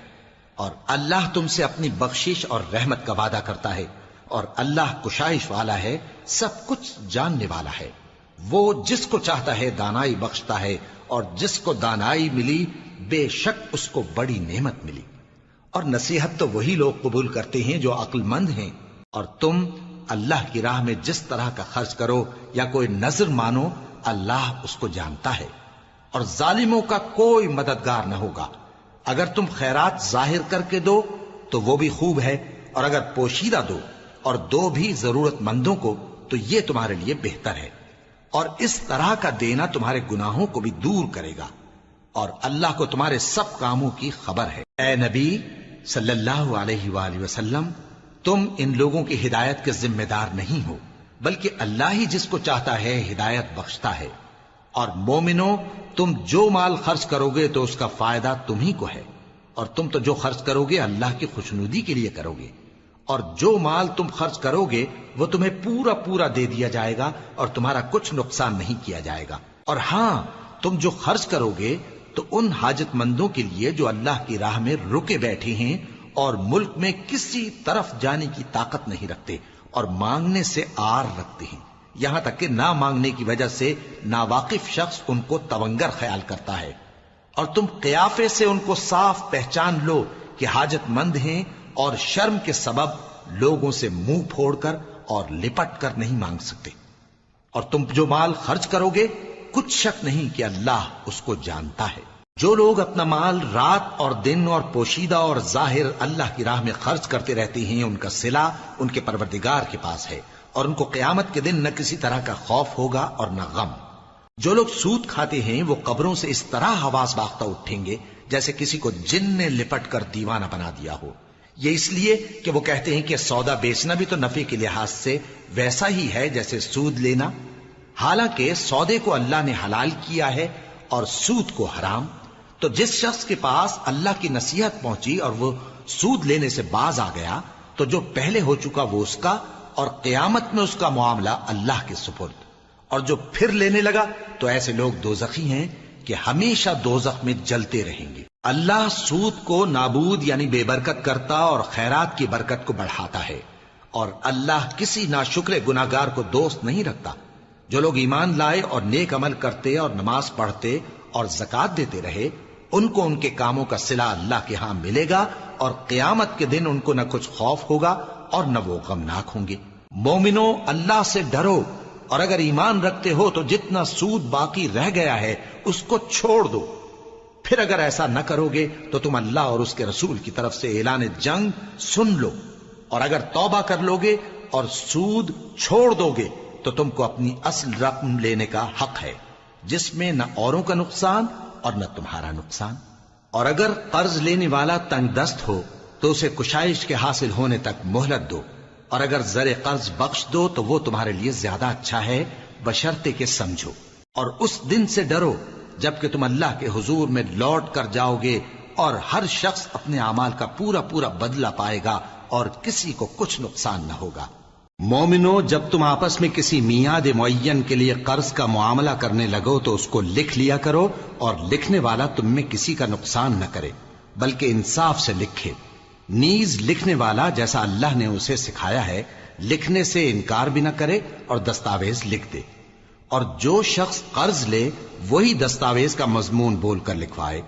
اور اللہ تم سے اپنی بخشش اور رحمت کا وعدہ کرتا ہے، اور اللہ کشائش والا ہے، سب کچھ جاننے والا ہے۔ وہ جس کو چاہتا ہے دانائی بخشتا ہے، اور جس کو دانائی ملی بے شک اس کو بڑی نعمت ملی۔ اور نصیحت تو وہی لوگ قبول کرتے ہیں جو عقل مند ہیں، اور تم اللہ کی راہ میں جس طرح کا خرچ کرو یا کوئی نظر مانو اللہ اس کو جانتا ہے۔ اور ظالموں کا کوئی مددگار نہ ہوگا۔ اگر تم خیرات ظاہر کر کے دو تو وہ بھی خوب ہے، اور اگر پوشیدہ دو اور دو بھی ضرورت مندوں کو تو یہ تمہارے لیے بہتر ہے، اور اس طرح کا دینا تمہارے گناہوں کو بھی دور کرے گا، اور اللہ کو تمہارے سب کاموں کی خبر ہے۔ اے نبی صلی اللہ علیہ وآلہ وسلم، تم ان لوگوں کی ہدایت کے ذمہ دار نہیں ہو، بلکہ اللہ ہی جس کو چاہتا ہے ہدایت بخشتا ہے۔ اور مومنو، تم جو مال خرچ کرو گے تو اس کا فائدہ تمہیں کو ہے، اور تم تو جو خرچ کرو گے اللہ کی خوشنودی کے لیے کرو گے، اور جو مال تم خرچ کرو گے وہ تمہیں پورا پورا دے دیا جائے گا اور تمہارا کچھ نقصان نہیں کیا جائے گا۔ اور ہاں، تم جو خرچ کرو گے تو ان حاجت مندوں کے لیے جو اللہ کی راہ میں رکے بیٹھے ہیں اور ملک میں کسی طرف جانے کی طاقت نہیں رکھتے اور مانگنے سے آر رکھتے ہیں، یہاں تک کہ نہ مانگنے کی وجہ سے ناواقف شخص ان کو تونگر خیال کرتا ہے، اور تم قیافے سے ان کو صاف پہچان لو کہ حاجت مند ہیں، اور شرم کے سبب لوگوں سے منہ پھوڑ کر اور لپٹ کر نہیں مانگ سکتے۔ اور تم جو مال خرچ کرو گے کچھ شک نہیں کہ اللہ اس کو جانتا ہے۔ جو لوگ اپنا مال رات اور دن اور پوشیدہ اور ظاہر اللہ کی راہ میں خرچ کرتے رہتے ہیں، ان کا صلہ ان کے پروردگار کے پاس ہے، اور ان کو قیامت کے دن نہ کسی طرح کا خوف ہوگا اور نہ غم۔ جو لوگ سود کھاتے ہیں وہ قبروں سے اس طرح حواس باختہ اٹھیں گے جیسے کسی کو جن نے لپٹ کر دیوانہ بنا دیا ہو، یہ اس لیے کہ وہ کہتے ہیں کہ سودا بیچنا بھی تو نفع کے لحاظ سے ویسا ہی ہے جیسے سود لینا، حالانکہ سودے کو اللہ نے حلال کیا ہے اور سود کو حرام۔ تو جس شخص کے پاس اللہ کی نصیحت پہنچی اور وہ سود لینے سے باز آ گیا تو جو پہلے ہو چکا وہ اس کا، اور قیامت میں اس کا معاملہ اللہ کے سپرد۔ اور جو پھر لینے لگا تو ایسے لوگ دوزخی ہیں کہ ہمیشہ دوزخ میں جلتے رہیں گے۔ اللہ سود کو نابود یعنی بے برکت کرتا اور خیرات کی برکت کو بڑھاتا ہے، اور اللہ کسی ناشکر گناہگار کو دوست نہیں رکھتا۔ جو لوگ ایمان لائے اور نیک عمل کرتے اور نماز پڑھتے اور زکوٰۃ دیتے رہے، ان کو ان کے کاموں کا صلہ اللہ کے ہاں ملے گا، اور قیامت کے دن ان کو نہ کچھ خوف ہوگا اور نہ وہ غمناک ہوں گے۔ مومنو، اللہ سے ڈرو، اور اگر ایمان رکھتے ہو تو جتنا سود باقی رہ گیا ہے اس کو چھوڑ دو۔ پھر اگر ایسا نہ کرو گے تو تم اللہ اور اس کے رسول کی طرف سے اعلان جنگ سن لو، اور اگر توبہ کر لو گے اور سود چھوڑ دو گے تو تم کو اپنی اصل رقم لینے کا حق ہے، جس میں نہ اوروں کا نقصان اور نہ تمہارا نقصان۔ اور اگر قرض لینے والا تنگ دست ہو تو اسے کشائش کے حاصل ہونے تک مہلت دو، اور اگر زر قرض بخش دو تو وہ تمہارے لیے زیادہ اچھا ہے، بشرطے کہ سمجھو۔ اور اس دن سے ڈرو جبکہ تم اللہ کے حضور میں لوٹ کر جاؤ گے، اور ہر شخص اپنے اعمال کا پورا پورا بدلہ پائے گا اور کسی کو کچھ نقصان نہ ہوگا۔ مومنو، جب تم آپس میں کسی میعاد معین کے لیے قرض کا معاملہ کرنے لگو تو اس کو لکھ لیا کرو، اور لکھنے والا تم میں کسی کا نقصان نہ کرے بلکہ انصاف سے لکھے۔ نیز لکھنے والا جیسا اللہ نے اسے سکھایا ہے لکھنے سے انکار بھی نہ کرے اور دستاویز لکھ دے، اور جو شخص قرض لے وہی دستاویز کا مضمون بول کر لکھوائے،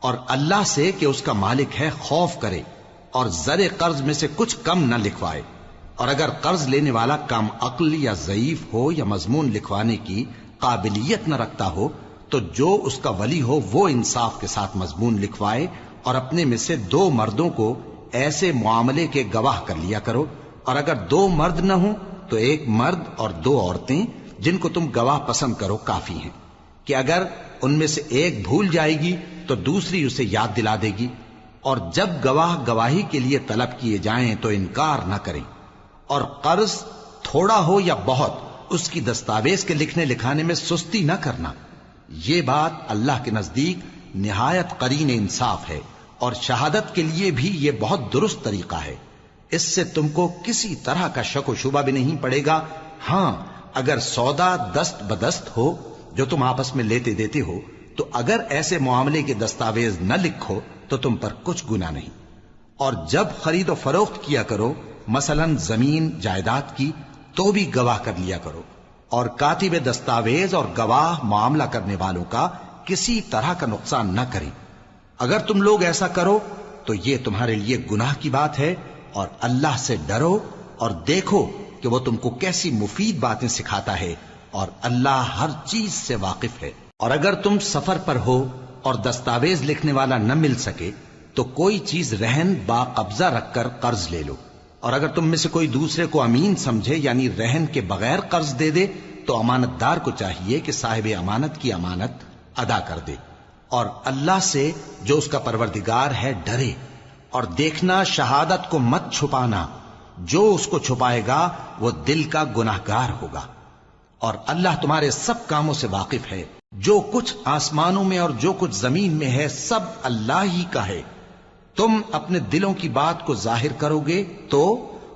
اور اللہ سے کہ اس کا مالک ہے خوف کرے، اور زر قرض میں سے کچھ کم نہ لکھوائے۔ اور اگر قرض لینے والا کم عقل یا ضعیف ہو یا مضمون لکھوانے کی قابلیت نہ رکھتا ہو تو جو اس کا ولی ہو وہ انصاف کے ساتھ مضمون لکھوائے، اور اپنے میں سے 2 مردوں کو ایسے معاملے کے گواہ کر لیا کرو، اور اگر 2 مرد نہ ہوں تو 1 مرد اور 2 عورتیں جن کو تم گواہ پسند کرو کافی ہیں، کہ اگر ان میں سے ایک بھول جائے گی تو دوسری اسے یاد دلا دے گی۔ اور جب گواہ گواہی کے لیے طلب کیے جائیں تو انکار نہ کریں، اور قرض تھوڑا ہو یا بہت اس کی دستاویز کے لکھنے لکھانے میں سستی نہ کرنا۔ یہ بات اللہ کے نزدیک نہایت قرین انصاف ہے، اور شہادت کے لیے بھی یہ بہت درست طریقہ ہے۔ اس سے تم کو کسی طرح کا شک و شبہ بھی نہیں پڑے گا۔ ہاں، اگر سودا دست بدست ہو جو تم آپس میں لیتے دیتے ہو تو اگر ایسے معاملے کے دستاویز نہ لکھو تو تم پر کچھ گناہ نہیں۔ اور جب خرید و فروخت کیا کرو، مثلا زمین جائیداد کی، تو بھی گواہ کر لیا کرو، اور کاتب دستاویز اور گواہ معاملہ کرنے والوں کا کسی طرح کا نقصان نہ کریں۔ اگر تم لوگ ایسا کرو تو یہ تمہارے لیے گناہ کی بات ہے، اور اللہ سے ڈرو اور دیکھو کہ وہ تم کو کیسی مفید باتیں سکھاتا ہے، اور اللہ ہر چیز سے واقف ہے۔ اور اگر تم سفر پر ہو اور دستاویز لکھنے والا نہ مل سکے تو کوئی چیز رہن با قبضہ رکھ کر قرض لے لو، اور اگر تم میں سے کوئی دوسرے کو امین سمجھے یعنی رہن کے بغیر قرض دے دے تو امانت دار کو چاہیے کہ صاحب امانت کی امانت ادا کر دے، اور اللہ سے جو اس کا پروردگار ہے ڈرے، اور دیکھنا شہادت کو مت چھپانا، جو اس کو چھپائے گا وہ دل کا گناہگار ہوگا، اور اللہ تمہارے سب کاموں سے واقف ہے، جو کچھ آسمانوں میں اور جو کچھ زمین میں ہے سب اللہ ہی کا ہے۔ تم اپنے دلوں کی بات کو ظاہر کرو گے تو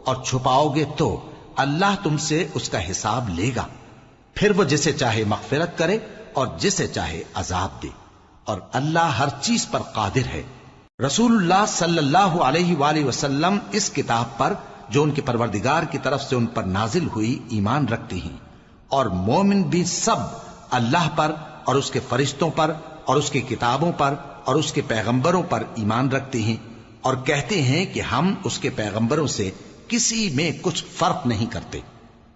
اور چھپاؤ گے تو اللہ تم سے اس کا حساب لے گا، پھر وہ جسے چاہے مغفرت کرے اور جسے چاہے عذاب دے، اور اللہ ہر چیز پر قادر ہے۔ رسول اللہ صلی اللہ علیہ وآلہ وسلم اس کتاب پر جو ان کے پروردگار کی طرف سے ان پر نازل ہوئی ایمان رکھتے ہیں، اور مومن بھی سب اللہ پر اور اس کے فرشتوں پر اور اس کی کتابوں پر اور اس کے پیغمبروں پر ایمان رکھتے ہیں، اور کہتے ہیں کہ ہم اس کے پیغمبروں سے کسی میں کچھ فرق نہیں کرتے،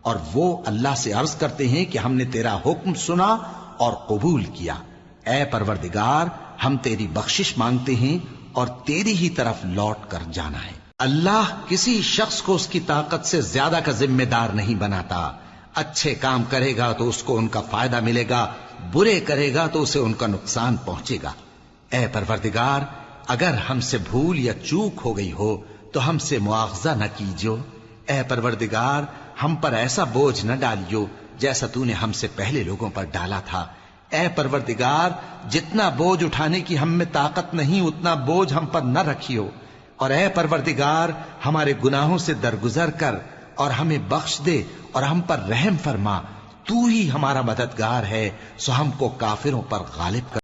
اور وہ اللہ سے عرض کرتے ہیں کہ ہم نے تیرا حکم سنا اور قبول کیا، اے پروردگار ہم تیری بخشش مانگتے ہیں اور تیری ہی طرف لوٹ کر جانا ہے۔ اللہ کسی شخص کو اس کی طاقت سے زیادہ کا ذمہ دار نہیں بناتا، اچھے کام کرے گا تو اس کو ان کا فائدہ ملے گا، برے کرے گا تو اسے ان کا نقصان پہنچے گا۔ اے پروردگار اگر ہم سے بھول یا چوک ہو گئی ہو تو ہم سے مواخذہ نہ کیجو، اے پروردگار ہم پر ایسا بوجھ نہ ڈالیو جیسا تو نے ہم سے پہلے لوگوں پر ڈالا تھا، اے پروردگار جتنا بوجھ اٹھانے کی ہم میں طاقت نہیں اتنا بوجھ ہم پر نہ رکھیو، اور اے پروردگار ہمارے گناہوں سے درگزر کر اور ہمیں بخش دے اور ہم پر رحم فرما، تو ہی ہمارا مددگار ہے، سو ہم کو کافروں پر غالب کر۔